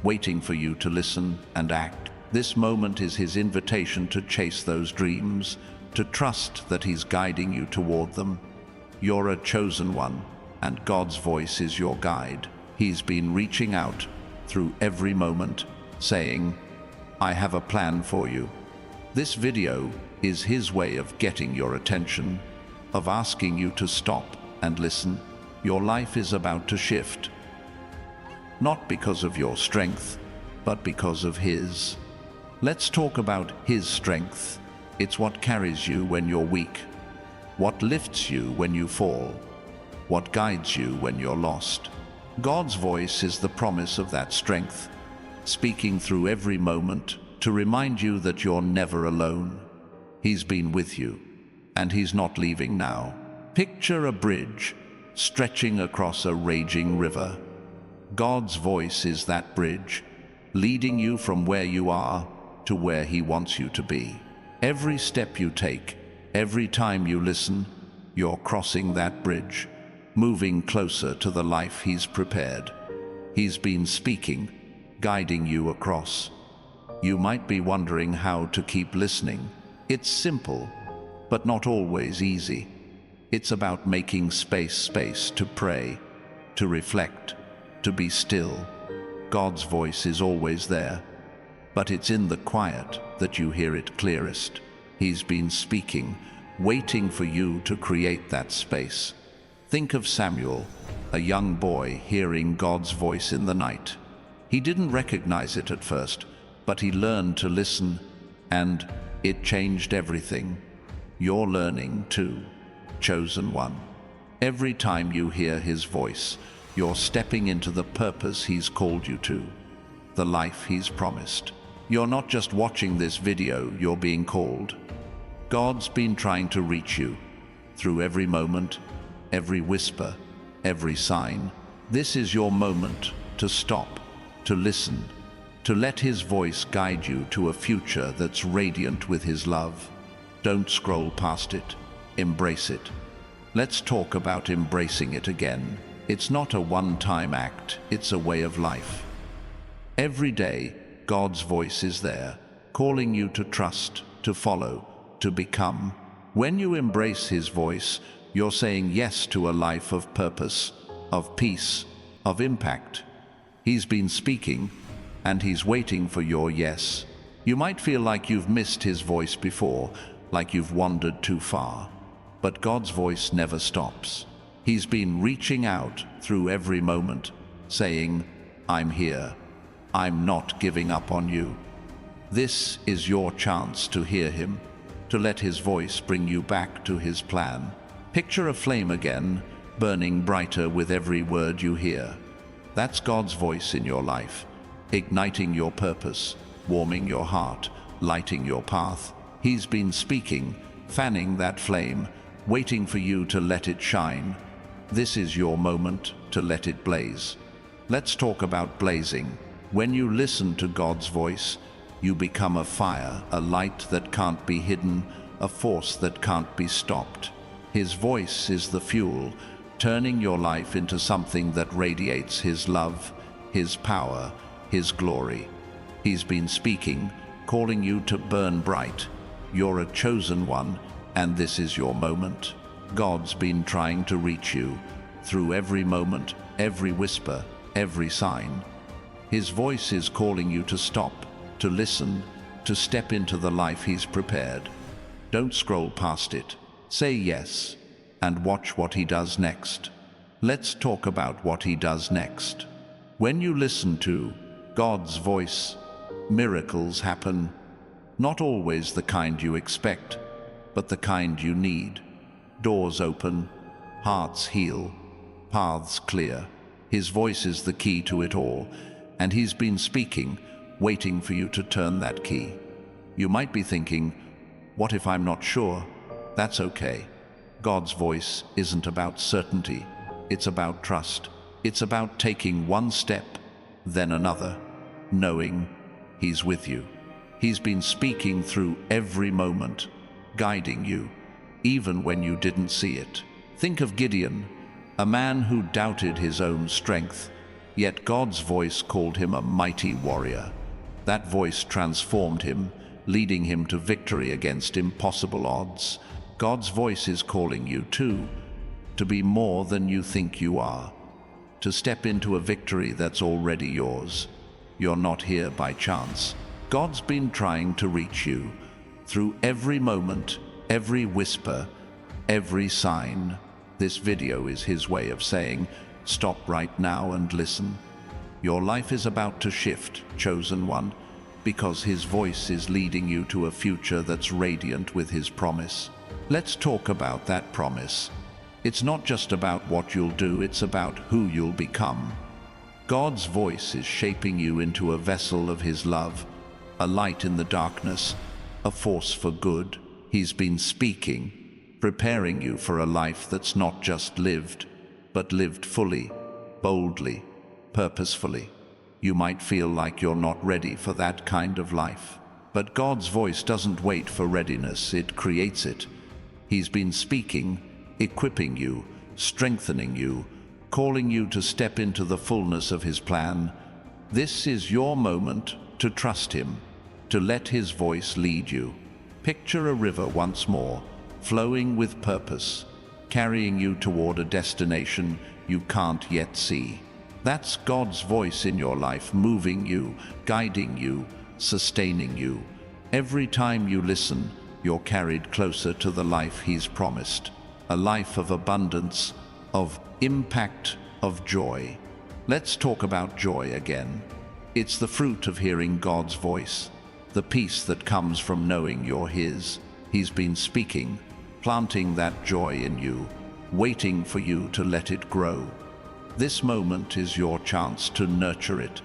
S1: waiting for you to listen and act. This moment is His invitation to chase those dreams, to trust that He's guiding you toward them. You're a chosen one, and God's voice is your guide. He's been reaching out through every moment, saying, I have a plan for you. This video is His way of getting your attention, of asking you to stop and listen. Your life is about to shift, not because of your strength, but because of His. Let's talk about His strength. It's what carries you when you're weak, what lifts you when you fall, what guides you when you're lost. God's voice is the promise of that strength, speaking through every moment to remind you that you're never alone. He's been with you, and He's not leaving now. Picture a bridge stretching across a raging river. God's voice is that bridge, leading you from where you are to where He wants you to be. Every step you take, every time you listen, you're crossing that bridge, moving closer to the life He's prepared. He's been speaking, guiding you across. You might be wondering how to keep listening. It's simple, but not always easy. It's about making space to pray, to reflect, to be still. God's voice is always there, but it's in the quiet that you hear it clearest. He's been speaking, waiting for you to create that space. Think of Samuel, a young boy hearing God's voice in the night. He didn't recognize it at first, but he learned to listen, and it changed everything. You're learning too, chosen one. Every time you hear His voice, you're stepping into the purpose He's called you to, the life He's promised. You're not just watching this video, you're being called. God's been trying to reach you through every moment, every whisper, every sign. This is your moment to stop, to listen, to let His voice guide you to a future that's radiant with His love. Don't scroll past it, embrace it. Let's talk about embracing it again. It's not a one-time act, it's a way of life. Every day, God's voice is there, calling you to trust, to follow, to become. When you embrace His voice, you're saying yes to a life of purpose, of peace, of impact. He's been speaking, and He's waiting for your yes. You might feel like you've missed His voice before, like you've wandered too far. But God's voice never stops. He's been reaching out through every moment, saying, I'm here. I'm not giving up on you. This is your chance to hear Him, to let His voice bring you back to His plan. Picture a flame again, burning brighter with every word you hear. That's God's voice in your life, igniting your purpose, warming your heart, lighting your path. He's been speaking, fanning that flame, waiting for you to let it shine. This is your moment to let it blaze. Let's talk about blazing. When you listen to God's voice, you become a fire, a light that can't be hidden, a force that can't be stopped. His voice is the fuel, turning your life into something that radiates His love, His power, His glory. He's been speaking, calling you to burn bright. You're a chosen one, and this is your moment. God's been trying to reach you through every moment, every whisper, every sign. His voice is calling you to stop, to listen, to step into the life He's prepared. Don't scroll past it. Say yes, and watch what He does next. Let's talk about what He does next. When you listen to God's voice, miracles happen. Not always the kind you expect, but the kind you need. Doors open, hearts heal, paths clear. His voice is the key to it all, and He's been speaking, waiting for you to turn that key. You might be thinking, what if I'm not sure? That's okay. God's voice isn't about certainty. It's about trust. It's about taking one step, then another, knowing He's with you. He's been speaking through every moment, guiding you, even when you didn't see it. Think of Gideon, a man who doubted his own strength, yet God's voice called him a mighty warrior. That voice transformed him, leading him to victory against impossible odds. God's voice is calling you too, to be more than you think you are, to step into a victory that's already yours. You're not here by chance. God's been trying to reach you through every moment, every whisper, every sign. This video is His way of saying, stop right now and listen. Your life is about to shift, chosen one, because His voice is leading you to a future that's radiant with His promise. Let's talk about that promise. It's not just about what you'll do, it's about who you'll become. God's voice is shaping you into a vessel of His love, a light in the darkness, a force for good. He's been speaking, preparing you for a life that's not just lived, but lived fully, boldly, purposefully. You might feel like you're not ready for that kind of life. But God's voice doesn't wait for readiness, it creates it. He's been speaking, equipping you, strengthening you, calling you to step into the fullness of His plan. This is your moment to trust Him, to let His voice lead you. Picture a river once more, flowing with purpose, carrying you toward a destination you can't yet see. That's God's voice in your life, moving you, guiding you, sustaining you. Every time you listen, you're carried closer to the life He's promised. A life of abundance, of impact, of joy. Let's talk about joy again. It's the fruit of hearing God's voice, the peace that comes from knowing you're His. He's been speaking, planting that joy in you, waiting for you to let it grow. This moment is your chance to nurture it,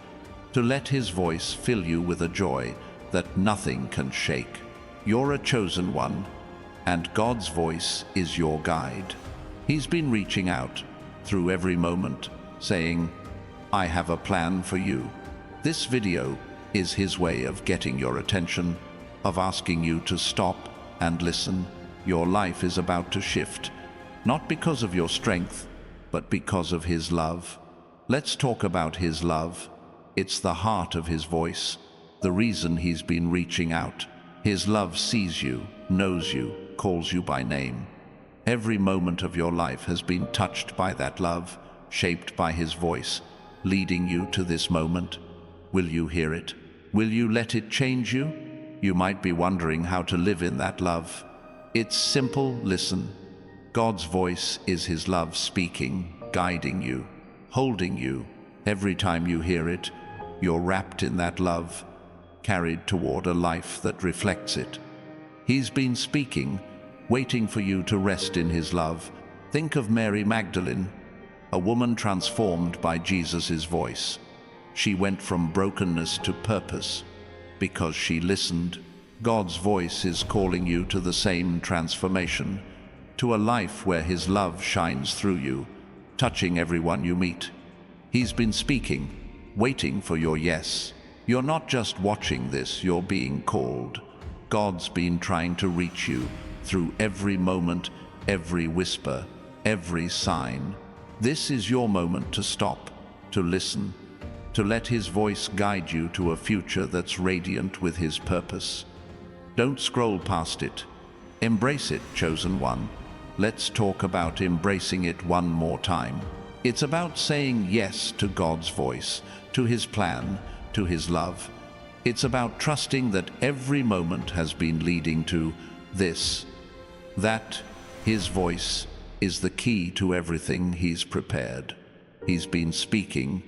S1: to let His voice fill you with a joy that nothing can shake. You're a chosen one, and God's voice is your guide. He's been reaching out through every moment, saying, I have a plan for you. This video is His way of getting your attention, of asking you to stop and listen. Your life is about to shift, not because of your strength, but because of His love. Let's talk about His love. It's the heart of His voice, the reason He's been reaching out. His love sees you, knows you, calls you by name. Every moment of your life has been touched by that love, shaped by His voice, leading you to this moment. Will you hear it? Will you let it change you? You might be wondering how to live in that love. It's simple, listen. God's voice is His love speaking, guiding you, holding you. Every time you hear it, you're wrapped in that love, carried toward a life that reflects it. He's been speaking, waiting for you to rest in His love. Think of Mary Magdalene, a woman transformed by Jesus' voice. She went from brokenness to purpose because she listened. God's voice is calling you to the same transformation, to a life where His love shines through you, touching everyone you meet. He's been speaking, waiting for your yes. You're not just watching this, you're being called. God's been trying to reach you through every moment, every whisper, every sign. This is your moment to stop, to listen, to let His voice guide you to a future that's radiant with His purpose. Don't scroll past it. Embrace it, chosen one. Let's talk about embracing it one more time. It's about saying yes to God's voice, to His plan, to His love. It's about trusting that every moment has been leading to this, that His voice is the key to everything He's prepared. He's been speaking,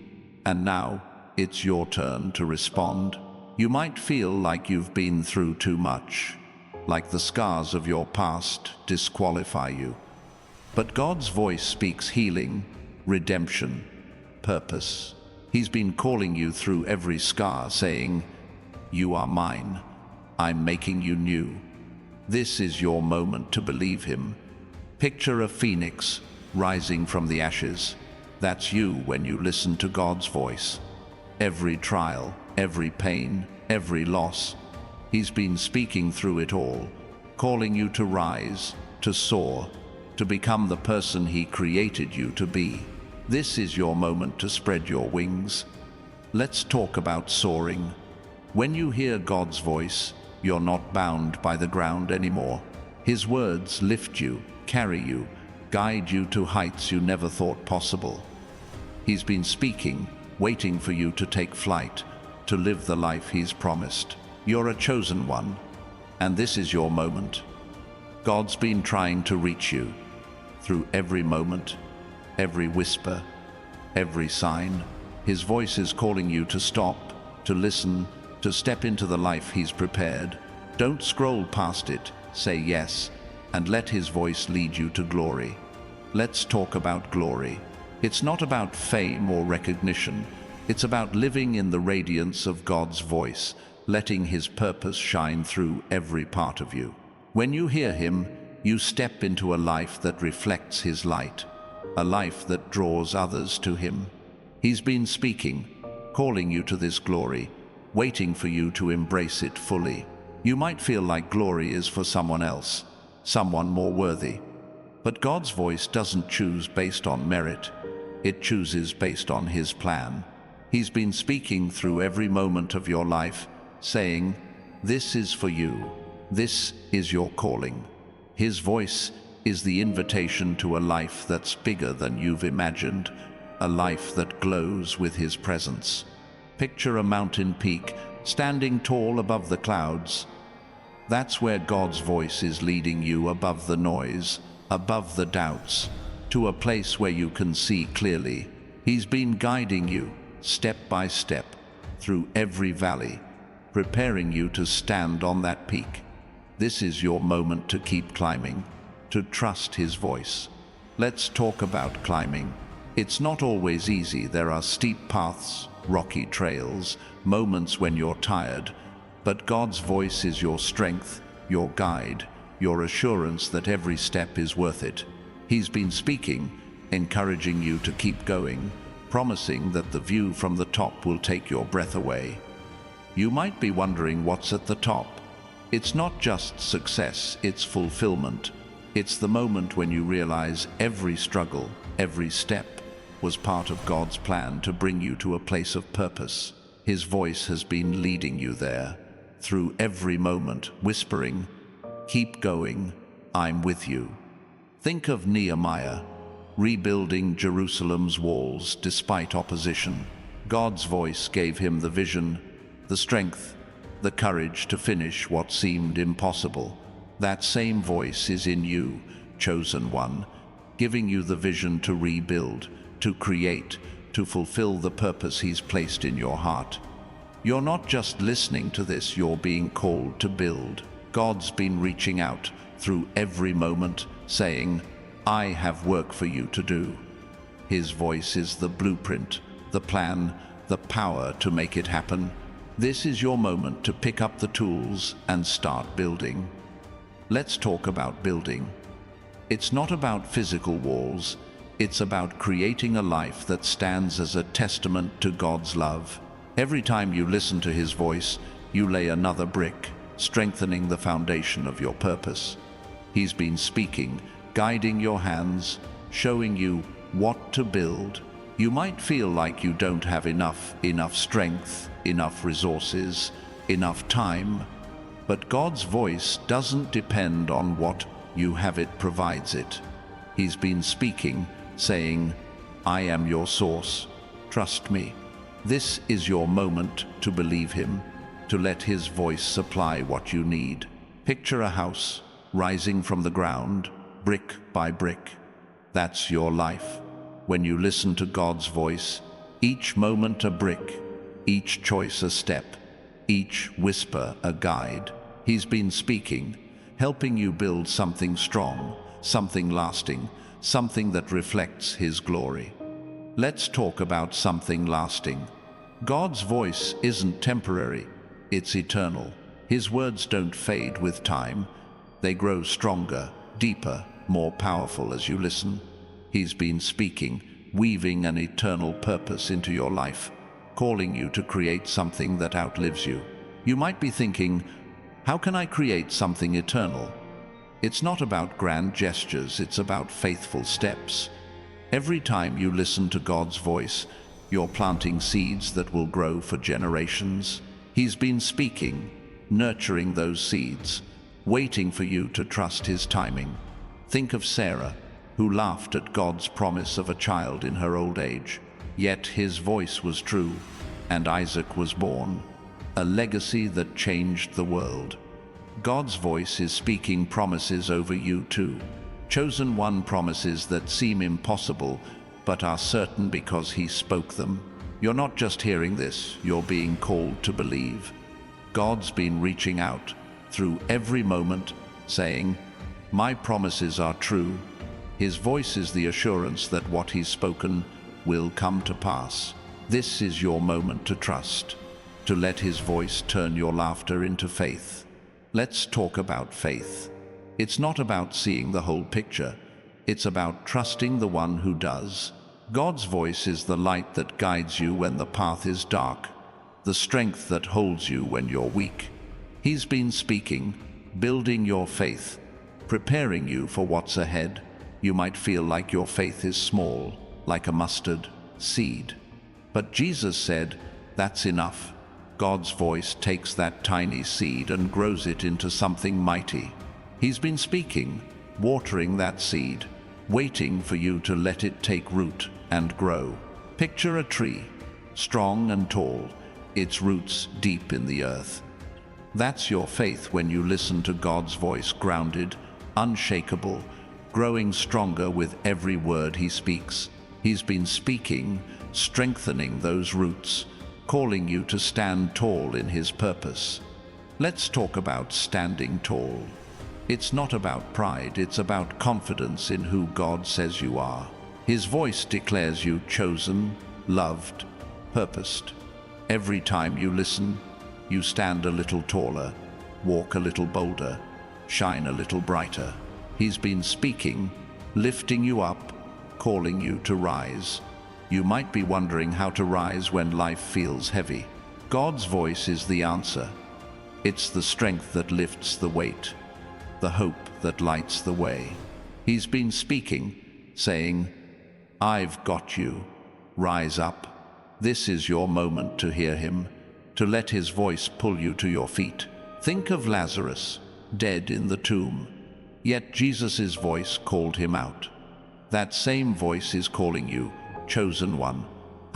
S1: and now it's your turn to respond. You might feel like you've been through too much, like the scars of your past disqualify you. But God's voice speaks healing, redemption, purpose. He's been calling you through every scar, saying, you are mine. I'm making you new. This is your moment to believe Him. Picture a phoenix rising from the ashes. That's you when you listen to God's voice. Every trial, every pain, every loss, He's been speaking through it all, calling you to rise, to soar, to become the person He created you to be. This is your moment to spread your wings. Let's talk about soaring. When you hear God's voice, you're not bound by the ground anymore. His words lift you, carry you, guide you to heights you never thought possible. He's been speaking, waiting for you to take flight, to live the life He's promised. You're a chosen one, and this is your moment. God's been trying to reach you through every moment, every whisper, every sign. His voice is calling you to stop, to listen, to step into the life He's prepared. Don't scroll past it, say yes, and let His voice lead you to glory. Let's talk about glory. It's not about fame or recognition. It's about living in the radiance of God's voice, letting His purpose shine through every part of you. When you hear Him, you step into a life that reflects His light, a life that draws others to Him. He's been speaking, calling you to this glory, waiting for you to embrace it fully. You might feel like glory is for someone else, someone more worthy. But God's voice doesn't choose based on merit. It chooses based on His plan. He's been speaking through every moment of your life, saying, "This is for you. This is your calling." His voice is the invitation to a life that's bigger than you've imagined, a life that glows with His presence. Picture a mountain peak standing tall above the clouds. That's where God's voice is leading you, above the noise, above the doubts, to a place where you can see clearly. He's been guiding you, step by step, through every valley, preparing you to stand on that peak. This is your moment to keep climbing, to trust His voice. Let's talk about climbing. It's not always easy. There are steep paths, rocky trails, moments when you're tired, but God's voice is your strength, your guide, your assurance that every step is worth it. He's been speaking, encouraging you to keep going, promising that the view from the top will take your breath away. You might be wondering what's at the top. It's not just success, it's fulfillment. It's the moment when you realize every struggle, every step, was part of God's plan to bring you to a place of purpose. His voice has been leading you there, through every moment, whispering, "Keep going, I'm with you." Think of Nehemiah, rebuilding Jerusalem's walls despite opposition. God's voice gave him the vision, the strength, the courage to finish what seemed impossible. That same voice is in you, chosen one, giving you the vision to rebuild, to create, to fulfill the purpose He's placed in your heart. You're not just listening to this, you're being called to build. God's been reaching out through every moment, saying, "I have work for you to do." His voice is the blueprint, the plan, the power to make it happen. This is your moment to pick up the tools and start building. Let's talk about building. It's not about physical walls. It's about creating a life that stands as a testament to God's love. Every time you listen to His voice, you lay another brick, strengthening the foundation of your purpose. He's been speaking, guiding your hands, showing you what to build. You might feel like you don't have enough strength, enough resources, enough time, but God's voice doesn't depend on what you have, it provides it. He's been speaking, saying, "I am your source. Trust me." This is your moment to believe Him, to let His voice supply what you need. Picture a house rising from the ground, brick by brick. That's your life. When you listen to God's voice, each moment a brick, each choice a step, each whisper a guide. He's been speaking, helping you build something strong, something lasting, something that reflects His glory. Let's talk about something lasting. God's voice isn't temporary, it's eternal. His words don't fade with time. They grow stronger, deeper, more powerful as you listen. He's been speaking, weaving an eternal purpose into your life, calling you to create something that outlives you. You might be thinking, how can I create something eternal? It's not about grand gestures, it's about faithful steps. Every time you listen to God's voice, you're planting seeds that will grow for generations. He's been speaking, nurturing those seeds, waiting for you to trust His timing. Think of Sarah, who laughed at God's promise of a child in her old age. Yet His voice was true, and Isaac was born, a legacy that changed the world. God's voice is speaking promises over you too. Chosen one, promises that seem impossible, but are certain because He spoke them. You're not just hearing this, you're being called to believe. God's been reaching out through every moment, saying, "My promises are true." His voice is the assurance that what He's spoken will come to pass. This is your moment to trust, to let His voice turn your laughter into faith. Let's talk about faith. It's not about seeing the whole picture. It's about trusting the one who does. God's voice is the light that guides you when the path is dark, the strength that holds you when you're weak. He's been speaking, building your faith, preparing you for what's ahead. You might feel like your faith is small, like a mustard seed. But Jesus said, that's enough. God's voice takes that tiny seed and grows it into something mighty. He's been speaking, watering that seed, waiting for you to let it take root and grow. Picture a tree, strong and tall, its roots deep in the earth. That's your faith when you listen to God's voice, grounded, unshakable, growing stronger with every word He speaks. He's been speaking, strengthening those roots, calling you to stand tall in His purpose. Let's talk about standing tall. It's not about pride, it's about confidence in who God says you are. His voice declares you chosen, loved, purposed. Every time you listen, you stand a little taller, walk a little bolder, shine a little brighter. He's been speaking, lifting you up, calling you to rise. You might be wondering how to rise when life feels heavy. God's voice is the answer. It's the strength that lifts the weight, the hope that lights the way. He's been speaking, saying, I've got you. Rise up. This is your moment to hear Him, to let His voice pull you to your feet. Think of Lazarus, dead in the tomb, yet Jesus' voice called him out. That same voice is calling you, chosen one,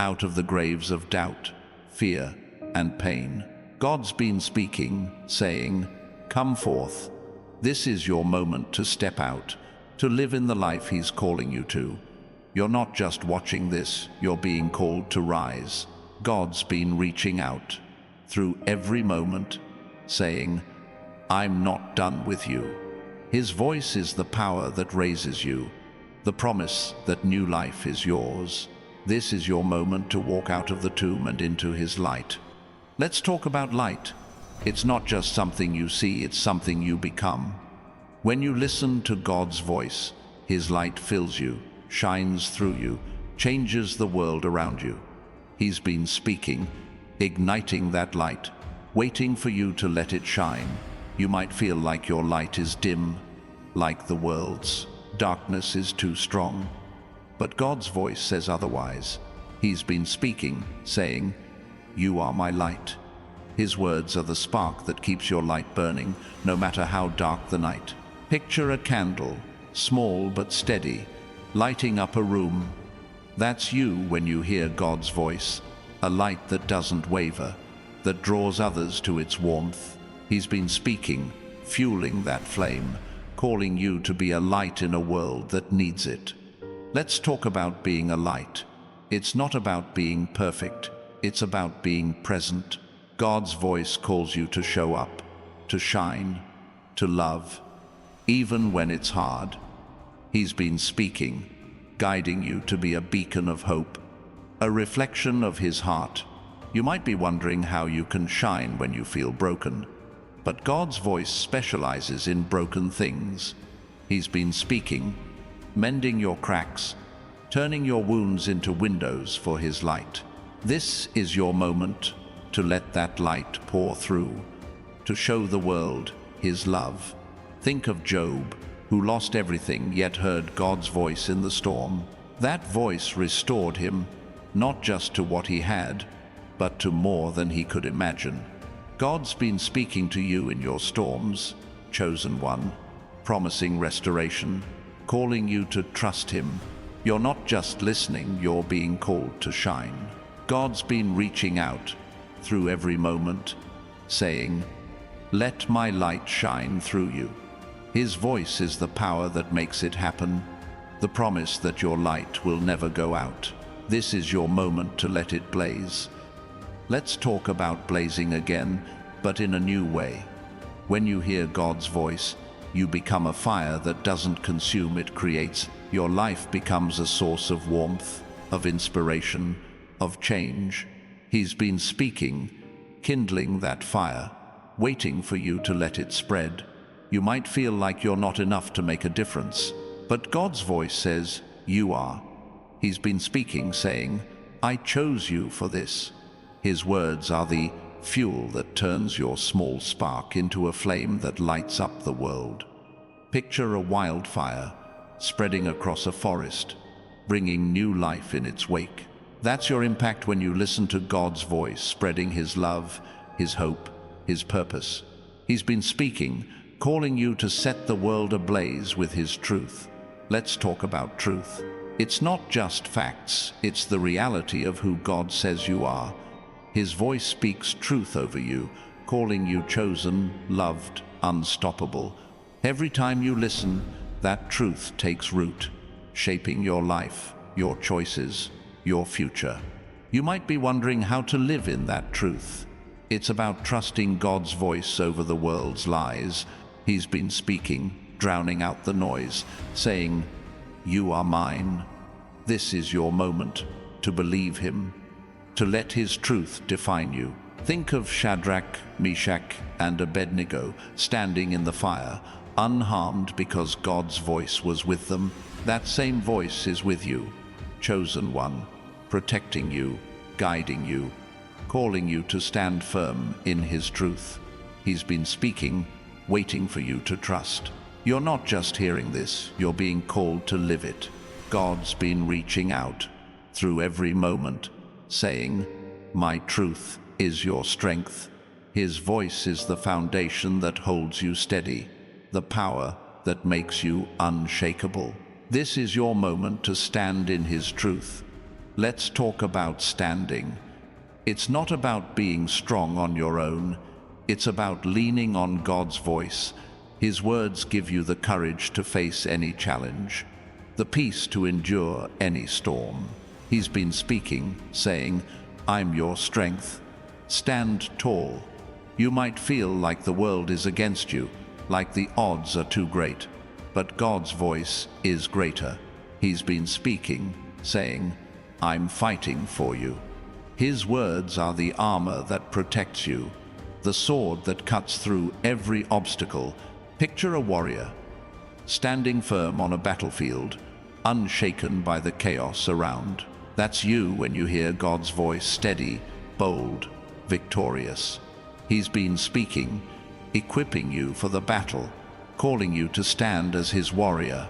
S1: out of the graves of doubt, fear, and pain. God's been speaking, saying, come forth. This is your moment to step out, to live in the life He's calling you to. You're not just watching this, you're being called to rise. God's been reaching out through every moment, saying, I'm not done with you. His voice is the power that raises you, the promise that new life is yours. This is your moment to walk out of the tomb and into His light. Let's talk about light. It's not just something you see, it's something you become. When you listen to God's voice, His light fills you, shines through you, changes the world around you. He's been speaking, igniting that light, waiting for you to let it shine. You might feel like your light is dim, like the world's darkness is too strong. But God's voice says otherwise. He's been speaking, saying, you are my light. His words are the spark that keeps your light burning, no matter how dark the night. Picture a candle, small but steady, lighting up a room. That's you when you hear God's voice, a light that doesn't waver, that draws others to its warmth. He's been speaking, fueling that flame, calling you to be a light in a world that needs it. Let's talk about being a light. It's not about being perfect, it's about being present. God's voice calls you to show up, to shine, to love, even when it's hard. He's been speaking, guiding you to be a beacon of hope, a reflection of His heart. You might be wondering how you can shine when you feel broken, but God's voice specializes in broken things. He's been speaking, mending your cracks, turning your wounds into windows for His light. This is your moment to let that light pour through, to show the world His love. Think of Job, who lost everything yet heard God's voice in the storm. That voice restored him, not just to what he had, but to more than he could imagine. God's been speaking to you in your storms, chosen one, promising restoration, calling you to trust Him. You're not just listening, you're being called to shine. God's been reaching out through every moment, saying, let my light shine through you. His voice is the power that makes it happen, the promise that your light will never go out. This is your moment to let it blaze. Let's talk about blazing again, but in a new way. When you hear God's voice, you become a fire that doesn't consume, it creates. Your life becomes a source of warmth, of inspiration, of change. He's been speaking, kindling that fire, waiting for you to let it spread. You might feel like you're not enough to make a difference, but God's voice says, you are. He's been speaking, saying, I chose you for this. His words are the fuel that turns your small spark into a flame that lights up the world. Picture a wildfire spreading across a forest, bringing new life in its wake. That's your impact when you listen to God's voice, spreading His love, His hope, His purpose. He's been speaking, calling you to set the world ablaze with His truth. Let's talk about truth. It's not just facts, it's the reality of who God says you are. His voice speaks truth over you, calling you chosen, loved, unstoppable. Every time you listen, that truth takes root, shaping your life, your choices, your future. You might be wondering how to live in that truth. It's about trusting God's voice over the world's lies. He's been speaking, drowning out the noise, saying, You are mine. This is your moment to believe Him, to let His truth define you. Think of Shadrach, Meshach, and Abednego standing in the fire, unharmed because God's voice was with them. That same voice is with you, chosen one, protecting you, guiding you, calling you to stand firm in His truth. He's been speaking, waiting for you to trust. You're not just hearing this, you're being called to live it. God's been reaching out through every moment, saying, My truth is your strength. His voice is the foundation that holds you steady, the power that makes you unshakable. This is your moment to stand in His truth. Let's talk about standing. It's not about being strong on your own. It's about leaning on God's voice. His words give you the courage to face any challenge, the peace to endure any storm. He's been speaking, saying, I'm your strength. Stand tall. You might feel like the world is against you, like the odds are too great, but God's voice is greater. He's been speaking, saying, I'm fighting for you. His words are the armor that protects you, the sword that cuts through every obstacle. Picture a warrior, standing firm on a battlefield, unshaken by the chaos around. That's you when you hear God's voice, steady, bold, victorious. He's been speaking, equipping you for the battle, calling you to stand as His warrior.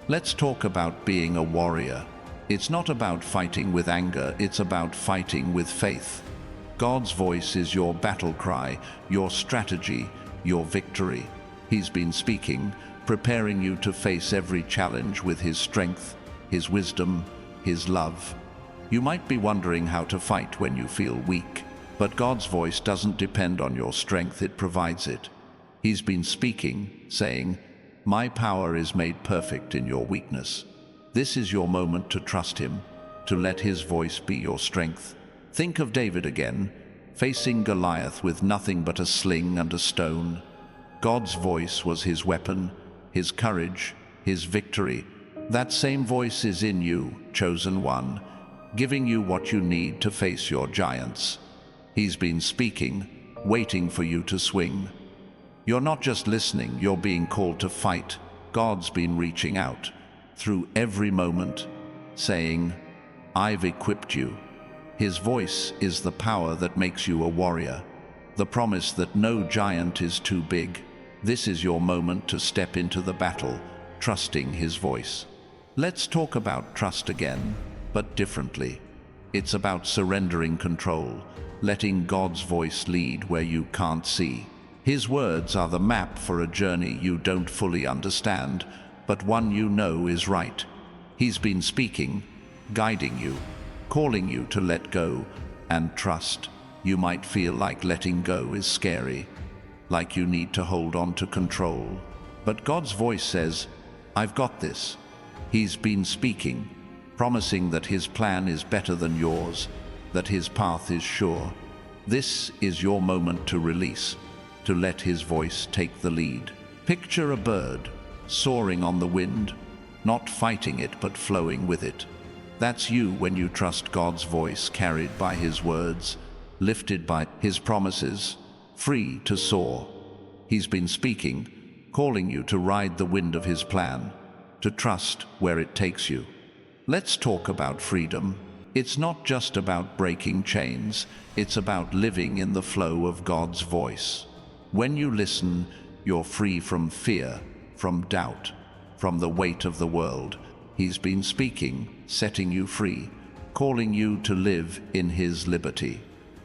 S1: Let's talk about being a warrior. It's not about fighting with anger, it's about fighting with faith. God's voice is your battle cry, your strategy, your victory. He's been speaking, preparing you to face every challenge with His strength, His wisdom, His love. You might be wondering how to fight when you feel weak, but God's voice doesn't depend on your strength, it provides it. He's been speaking, saying, My power is made perfect in your weakness. This is your moment to trust Him, to let His voice be your strength. Think of David again, facing Goliath with nothing but a sling and a stone. God's voice was his weapon, his courage, his victory. That same voice is in you, chosen one, giving you what you need to face your giants. He's been speaking, waiting for you to swing. You're not just listening, you're being called to fight. God's been reaching out through every moment, saying, I've equipped you. His voice is the power that makes you a warrior, the promise that no giant is too big. This is your moment to step into the battle, trusting His voice. Let's talk about trust again, but differently. It's about surrendering control, letting God's voice lead where you can't see. His words are the map for a journey you don't fully understand, but one you know is right. He's been speaking, guiding you, calling you to let go and trust. You might feel like letting go is scary, like you need to hold on to control. But God's voice says, I've got this. He's been speaking, promising that His plan is better than yours, that His path is sure. This is your moment to release, to let His voice take the lead. Picture a bird soaring on the wind, not fighting it but flowing with it. That's you when you trust God's voice, carried by His words, lifted by His promises, free to soar. He's been speaking, calling you to ride the wind of His plan, to trust where it takes you. Let's talk about freedom. It's not just about breaking chains, it's about living in the flow of God's voice. When you listen, you're free from fear, from doubt, from the weight of the world. He's been speaking, setting you free, calling you to live in His liberty.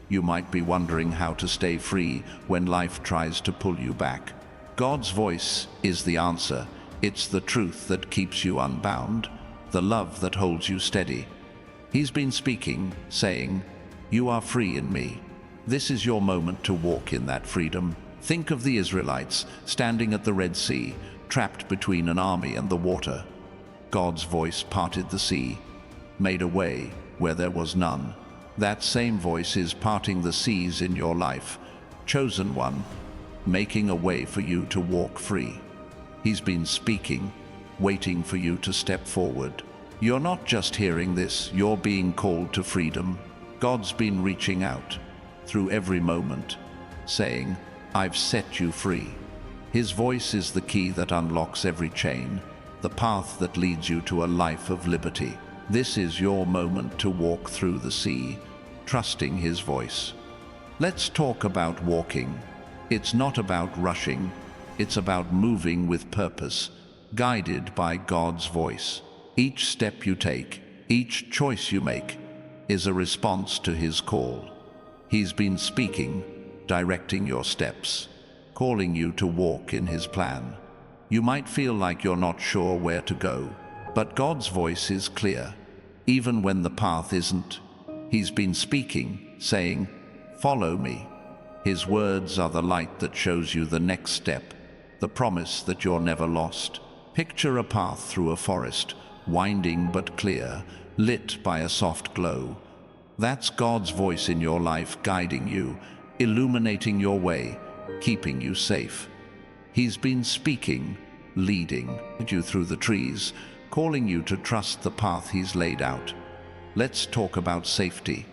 S1: You might be wondering how to stay free when life tries to pull you back. God's voice is the answer. It's the truth that keeps you unbound, the love that holds you steady. He's been speaking, saying, "You are free in me." This is your moment to walk in that freedom. Think of the Israelites standing at the Red Sea, trapped between an army and the water. God's voice parted the sea, made a way where there was none. That same voice is parting the seas in your life, chosen one, making a way for you to walk free. He's been speaking, waiting for you to step forward. You're not just hearing this, you're being called to freedom. God's been reaching out through every moment, saying, "I've set you free." His voice is the key that unlocks every chain, the path that leads you to a life of liberty. This is your moment to walk through the sea, trusting His voice. Let's talk about walking. It's not about rushing, it's about moving with purpose, guided by God's voice. Each step you take, each choice you make, is a response to His call. He's been speaking, directing your steps, calling you to walk in His plan. You might feel like you're not sure where to go, but God's voice is clear, even when the path isn't. He's been speaking, saying, "Follow me." His words are the light that shows you the next step, the promise that you're never lost. Picture a path through a forest, winding but clear, lit by a soft glow. That's God's voice in your life, guiding you, illuminating your way, keeping you safe. He's been speaking, leading you through the trees, calling you to trust the path He's laid out. Let's talk about safety.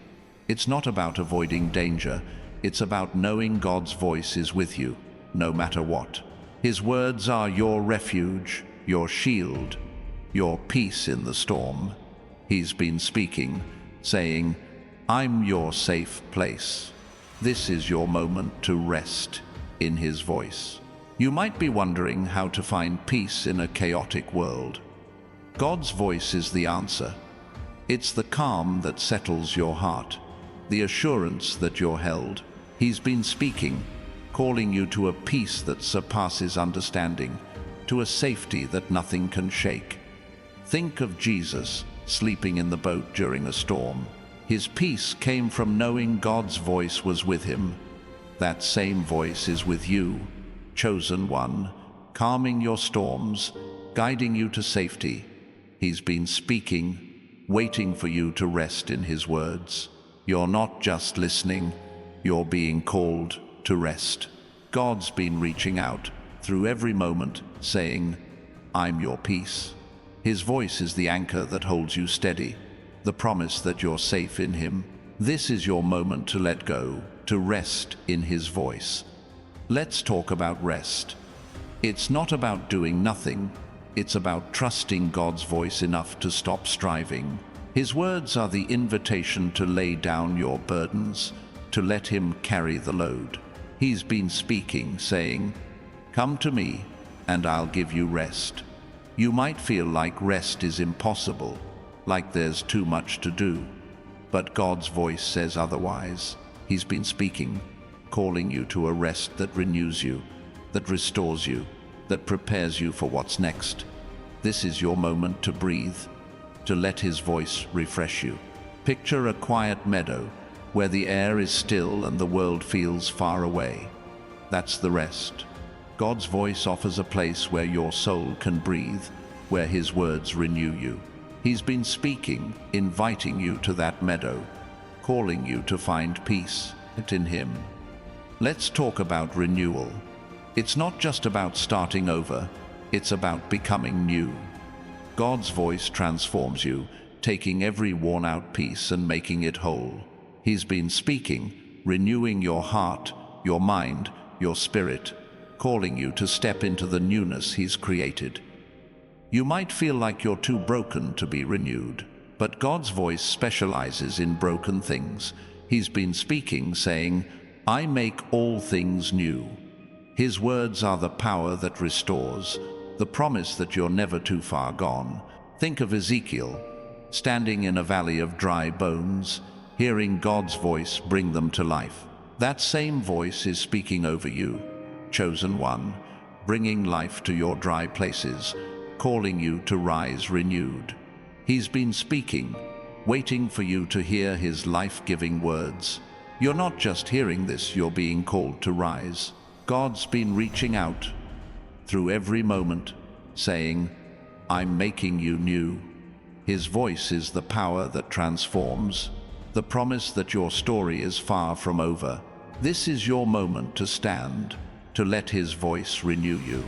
S1: It's not about avoiding danger, it's about knowing God's voice is with you, no matter what. His words are your refuge, your shield, your peace in the storm. He's been speaking, saying, "I'm your safe place." This is your moment to rest in His voice. You might be wondering how to find peace in a chaotic world. God's voice is the answer. It's the calm that settles your heart, the assurance that you're held. He's been speaking, calling you to a peace that surpasses understanding, to a safety that nothing can shake. Think of Jesus sleeping in the boat during a storm. His peace came from knowing God's voice was with him. That same voice is with you, chosen one, calming your storms, guiding you to safety. He's been speaking, waiting for you to rest in His words. You're not just listening, you're being called to rest. God's been reaching out through every moment, saying, "I'm your peace." His voice is the anchor that holds you steady, the promise that you're safe in Him. This is your moment to let go, to rest in His voice. Let's talk about rest. It's not about doing nothing, it's about trusting God's voice enough to stop striving. His words are the invitation to lay down your burdens, to let Him carry the load. He's been speaking, saying, "Come to me, and I'll give you rest." You might feel like rest is impossible, like there's too much to do. But God's voice says otherwise. He's been speaking, calling you to a rest that renews you, that restores you, that prepares you for what's next. This is your moment to breathe, to let His voice refresh you. Picture a quiet meadow where the air is still and the world feels far away. That's the rest. God's voice offers a place where your soul can breathe, where His words renew you. He's been speaking, inviting you to that meadow, calling you to find peace in Him. Let's talk about renewal. It's not just about starting over, it's about becoming new. God's voice transforms you, taking every worn-out piece and making it whole. He's been speaking, renewing your heart, your mind, your spirit, calling you to step into the newness He's created. You might feel like you're too broken to be renewed, but God's voice specializes in broken things. He's been speaking, saying, I make all things new. His words are the power that restores, the promise that you're never too far gone. Think of Ezekiel, standing in a valley of dry bones, hearing God's voice bring them to life. That same voice is speaking over you, chosen one, bringing life to your dry places, calling you to rise renewed. He's been speaking, waiting for you to hear his life-giving words. You're not just hearing this, you're being called to rise. God's been reaching out through every moment, saying, I'm making you new. His voice is the power that transforms, the promise that your story is far from over. This is your moment to stand, to let his voice renew you.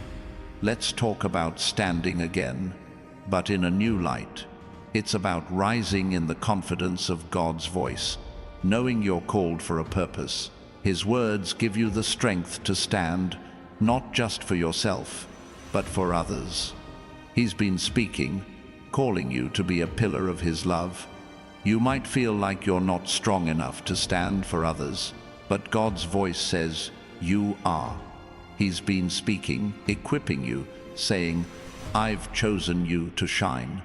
S1: Let's talk about standing again, but in a new light. It's about rising in the confidence of God's voice, knowing you're called for a purpose. His words give you the strength to stand, not just for yourself, but for others. He's been speaking, calling you to be a pillar of his love. You might feel like you're not strong enough to stand for others, but God's voice says, you are. He's been speaking, equipping you, saying, I've chosen you to shine.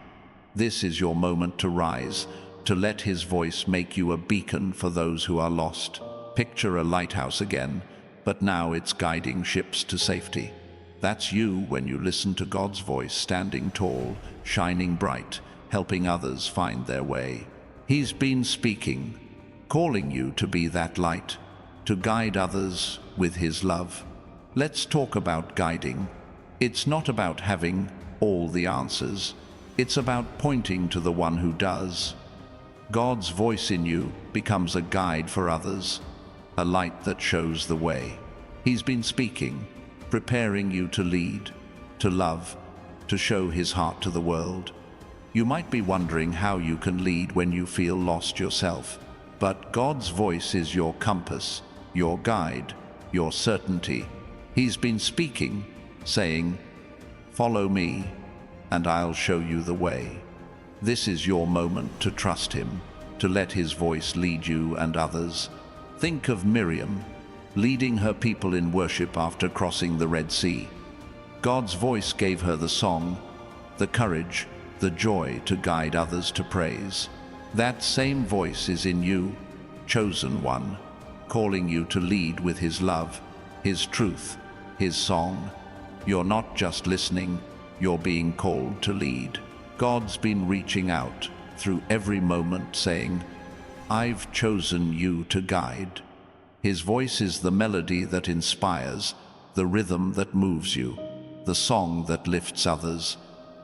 S1: This is your moment to rise, to let his voice make you a beacon for those who are lost. Picture a lighthouse again, but now it's guiding ships to safety. That's you when you listen to God's voice, standing tall, shining bright, helping others find their way. He's been speaking, calling you to be that light, to guide others with his love. Let's talk about guiding. It's not about having all the answers. It's about pointing to the one who does. God's voice in you becomes a guide for others, a light that shows the way. He's been speaking, preparing you to lead, to love, to show his heart to the world. You might be wondering how you can lead when you feel lost yourself, but God's voice is your compass, your guide, your certainty. He's been speaking, saying, follow me, and I'll show you the way. This is your moment to trust him, to let his voice lead you and others. Think of Miriam, leading her people in worship after crossing the Red Sea. God's voice gave her the song, the courage, the joy to guide others to praise. That same voice is in you, chosen one, calling you to lead with his love, his truth, his song. You're not just listening, you're being called to lead. God's been reaching out through every moment, saying, I've chosen you to guide. His voice is the melody that inspires, the rhythm that moves you, the song that lifts others.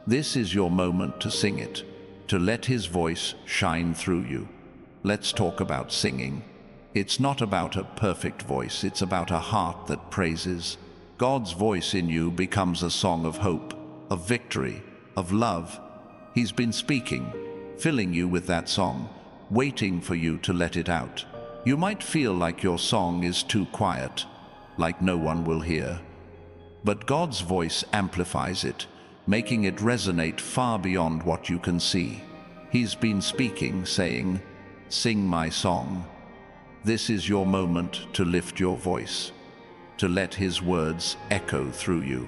S1: This is your moment to sing it, to let his voice shine through you. Let's talk about singing. It's not about a perfect voice, it's about a heart that praises. God's voice in you becomes a song of hope, of victory, of love. He's been speaking, filling you with that song, waiting for you to let it out. You might feel like your song is too quiet, like no one will hear. But God's voice amplifies it, making it resonate far beyond what you can see. He's been speaking, saying, sing my song. This is your moment to lift your voice, to let his words echo through you.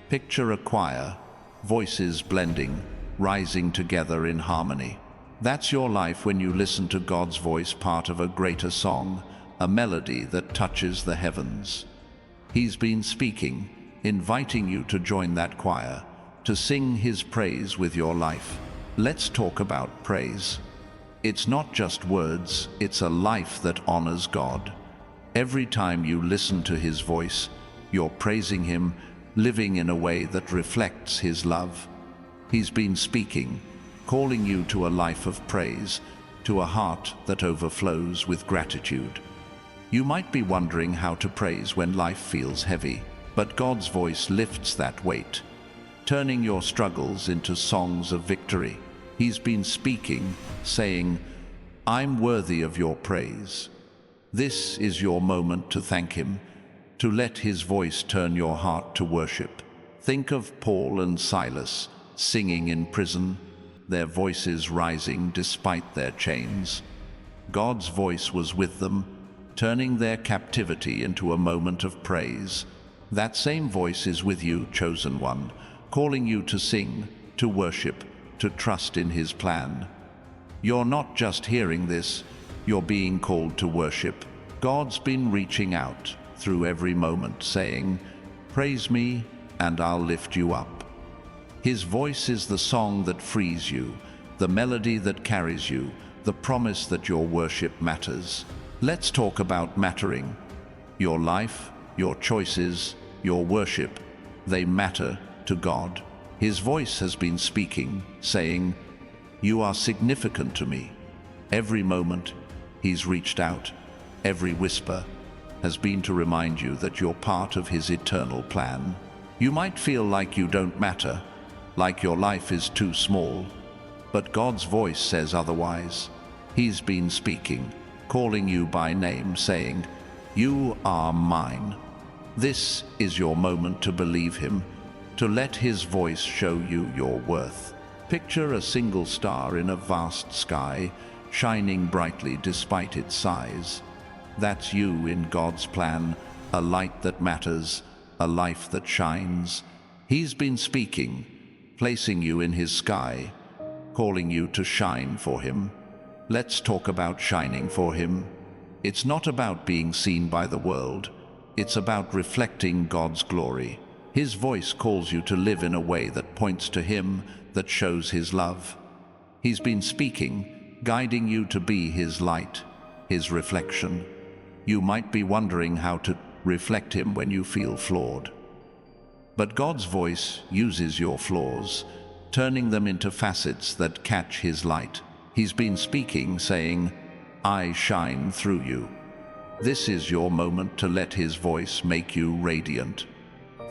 S1: Picture a choir, voices blending, rising together in harmony. That's your life when you listen to God's voice, part of a greater song, a melody that touches the heavens. He's been speaking, inviting you to join that choir, to sing his praise with your life. Let's talk about praise. It's not just words, it's a life that honors God. Every time you listen to his voice, you're praising him, living in a way that reflects his love. He's been speaking, calling you to a life of praise, to a heart that overflows with gratitude. You might be wondering how to praise when life feels heavy, but God's voice lifts that weight, turning your struggles into songs of victory. He's been speaking, saying, I'm worthy of your praise. This is your moment to thank him, to let his voice turn your heart to worship. Think of Paul and Silas, singing in prison, their voices rising despite their chains. God's voice was with them, turning their captivity into a moment of praise. That same voice is with you, chosen one, calling you to sing, to worship, to trust in His plan. You're not just hearing this, you're being called to worship. God's been reaching out through every moment, saying, "Praise me, and I'll lift you up." His voice is the song that frees you, the melody that carries you, the promise that your worship matters. Let's talk about mattering. Your life, your choices, your worship, they matter to God. His voice has been speaking, saying, "You are significant to me." Every moment, He's reached out. Every whisper has been to remind you that you're part of His eternal plan. You might feel like you don't matter, like your life is too small, but God's voice says otherwise. He's been speaking, calling you by name, saying, "You are mine." This is your moment to believe Him, to let His voice show you your worth. Picture a single star in a vast sky, shining brightly despite its size. That's you in God's plan, a light that matters, a life that shines. He's been speaking, placing you in His sky, calling you to shine for Him. Let's talk about shining for Him. It's not about being seen by the world. It's about reflecting God's glory. His voice calls you to live in a way that points to Him, that shows His love. He's been speaking, guiding you to be His light, His reflection. You might be wondering how to reflect Him when you feel flawed. But God's voice uses your flaws, turning them into facets that catch His light. He's been speaking, saying, "I shine through you." This is your moment to let His voice make you radiant.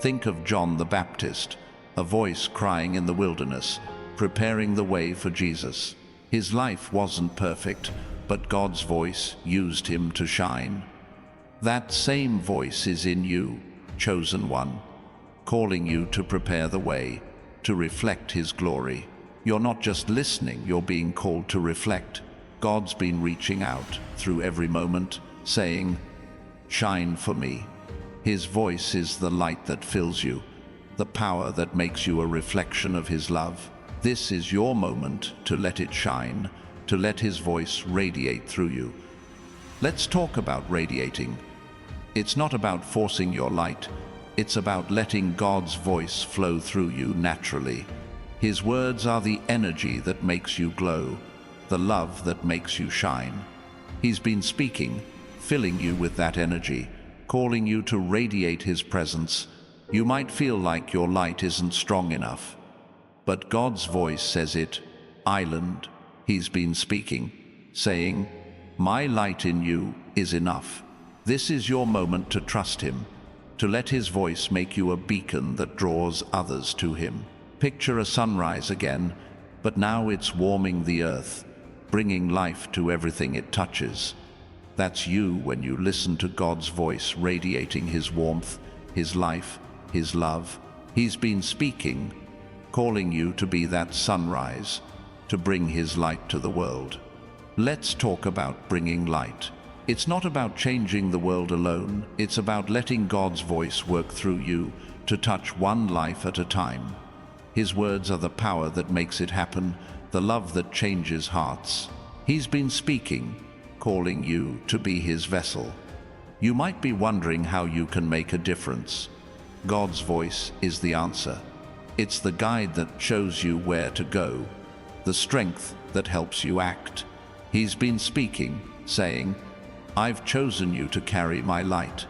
S1: Think of John the Baptist, a voice crying in the wilderness, preparing the way for Jesus. His life wasn't perfect, but God's voice used him to shine. That same voice is in you, chosen one, calling you to prepare the way, to reflect His glory. You're not just listening, you're being called to reflect. God's been reaching out through every moment, saying, "Shine for me." His voice is the light that fills you, the power that makes you a reflection of His love. This is your moment to let it shine, to let His voice radiate through you. Let's talk about radiating. It's not about forcing your light, it's about letting God's voice flow through you naturally. His words are the energy that makes you glow, the love that makes you shine. He's been speaking, filling you with that energy, calling you to radiate His presence. You might feel like your light isn't strong enough, but God's voice says it. Island, He's been speaking, saying, "My light in you is enough." This is your moment to trust Him, to let His voice make you a beacon that draws others to Him. Picture a sunrise again, but now it's warming the earth, bringing life to everything it touches. That's you when you listen to God's voice radiating His warmth, His life, His love. He's been speaking, calling you to be that sunrise, to bring His light to the world. Let's talk about bringing light. It's not about changing the world alone, it's about letting God's voice work through you to touch one life at a time. His words are the power that makes it happen, the love that changes hearts. He's been speaking, calling you to be His vessel. You might be wondering how you can make a difference. God's voice is the answer. It's the guide that shows you where to go, the strength that helps you act. He's been speaking, saying, "I've chosen you to carry my light."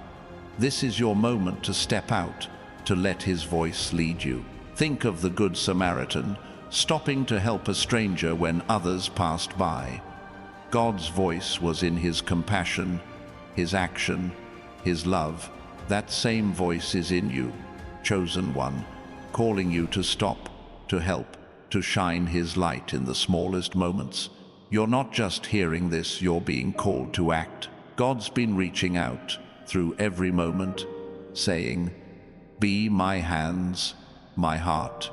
S1: This is your moment to step out, to let His voice lead you. Think of the Good Samaritan, stopping to help a stranger when others passed by. God's voice was in his compassion, His action, His love. That same voice is in you, chosen one, calling you to stop, to help, to shine His light in the smallest moments. You're not just hearing this, you're being called to act. God's been reaching out through every moment, saying, "Be my hands, my heart,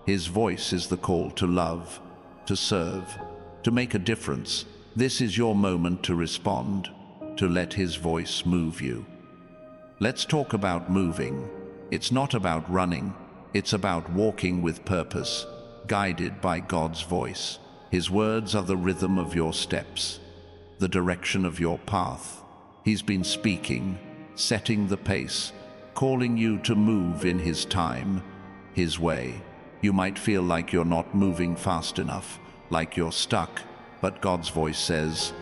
S1: His voice is the call to love, to serve, to make a difference. This is your moment to respond, to let His voice move you. Let's talk about moving. It's not about running, it's about walking with purpose, guided by God's voice. His words are the rhythm of your steps, the direction of your path. He's been speaking, setting the pace, calling you to move in His time, His way. You might feel like you're not moving fast enough, like you're stuck, but God's voice says,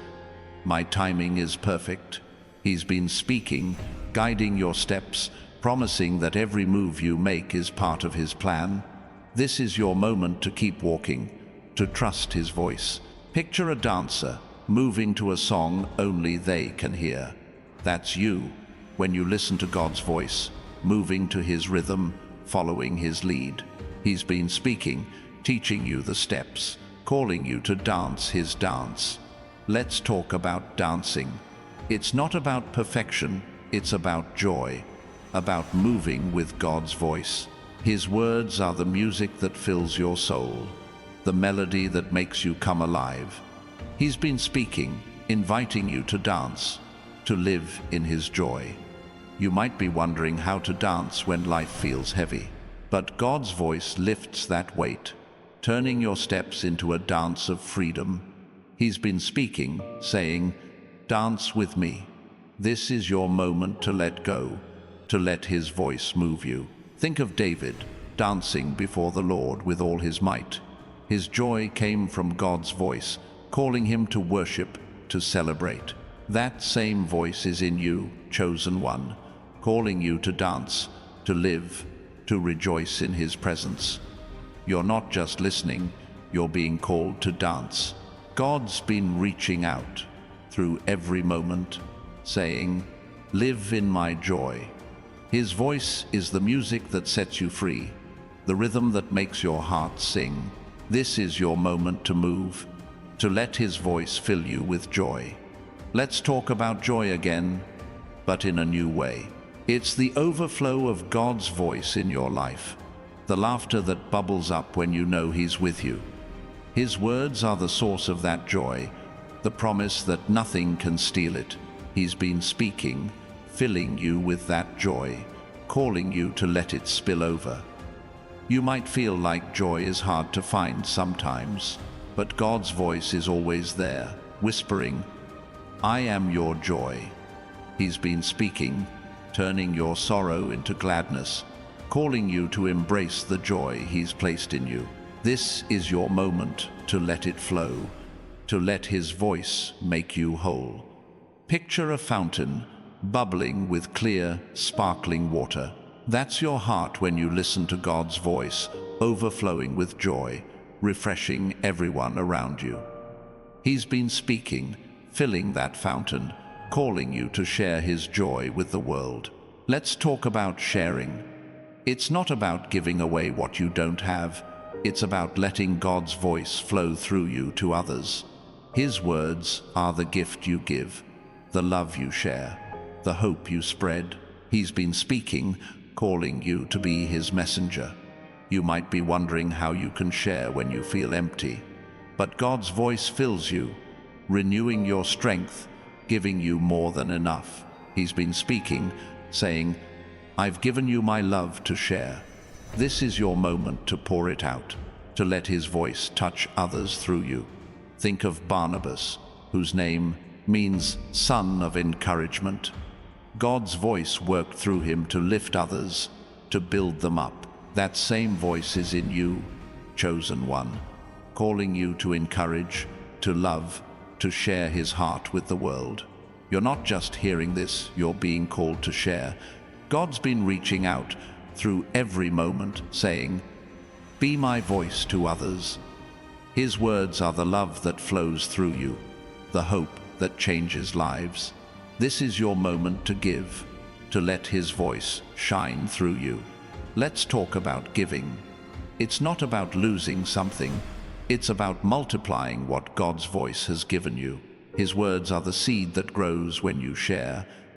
S1: "My timing is perfect." He's been speaking, guiding your steps, promising that every move you make is part of His plan. This is your moment to keep walking, to trust His voice. Picture a dancer moving to a song only they can hear. That's you, when you listen to God's voice, moving to His rhythm, following His lead. He's been speaking, teaching you the steps, calling you to dance His dance. Let's talk about dancing. It's not about perfection, it's about joy, about moving with God's voice. His words are the music that fills your soul, the melody that makes you come alive. He's been speaking, inviting you to dance, to live in His joy. You might be wondering how to dance when life feels heavy, but God's voice lifts that weight, turning your steps into a dance of freedom. He's been speaking, saying, "Dance with me." This is your moment to let go, to let His voice move you. Think of David dancing before the Lord with all his might. His joy came from God's voice, calling him to worship, to celebrate. That same voice is in you, chosen one, calling you to dance, to live, to rejoice in His presence. You're not just listening, you're being called to dance. God's been reaching out through every moment, saying, "Live in my joy." His voice is the music that sets you free, the rhythm that makes your heart sing. This is your moment to move, to let His voice fill you with joy. Let's talk about joy again, but in a new way. It's the overflow of God's voice in your life, the laughter that bubbles up when you know He's with you. His words are the source of that joy, the promise that nothing can steal it. He's been speaking, filling you with that joy, calling you to let it spill over. You might feel like joy is hard to find sometimes, but God's voice is always there, whispering, "I am your joy." He's been speaking, turning your sorrow into gladness, calling you to embrace the joy He's placed in you. This is your moment to let it flow, to let His voice make you whole. Picture a fountain bubbling with clear, sparkling water. That's your heart when you listen to God's voice, overflowing with joy, refreshing everyone around you. He's been speaking, filling that fountain, calling you to share His joy with the world. Let's talk about sharing. It's not about giving away what you don't have. It's about letting God's voice flow through you to others. His words are the gift you give, the love you share, the hope you spread. He's been speaking, calling you to be His messenger. You might be wondering how you can share when you feel empty, but God's voice fills you, renewing your strength, giving you more than enough. He's been speaking, saying, "I've given you my love to share." This is your moment to pour it out, to let His voice touch others through you. Think of Barnabas, whose name means son of encouragement. God's voice worked through him to lift others, to build them up. That same voice is in you, chosen one, calling you to encourage, to love, to share His heart with the world. You're not just hearing this, you're being called to share. God's been reaching out through every moment, saying, "Be my voice to others." His words are the love that flows through you, the hope that changes lives. This is your moment to give, to let His voice shine through you. Let's talk about giving. It's not about losing something, it's about multiplying what God's voice has given you. His words are the seed that grows when you share,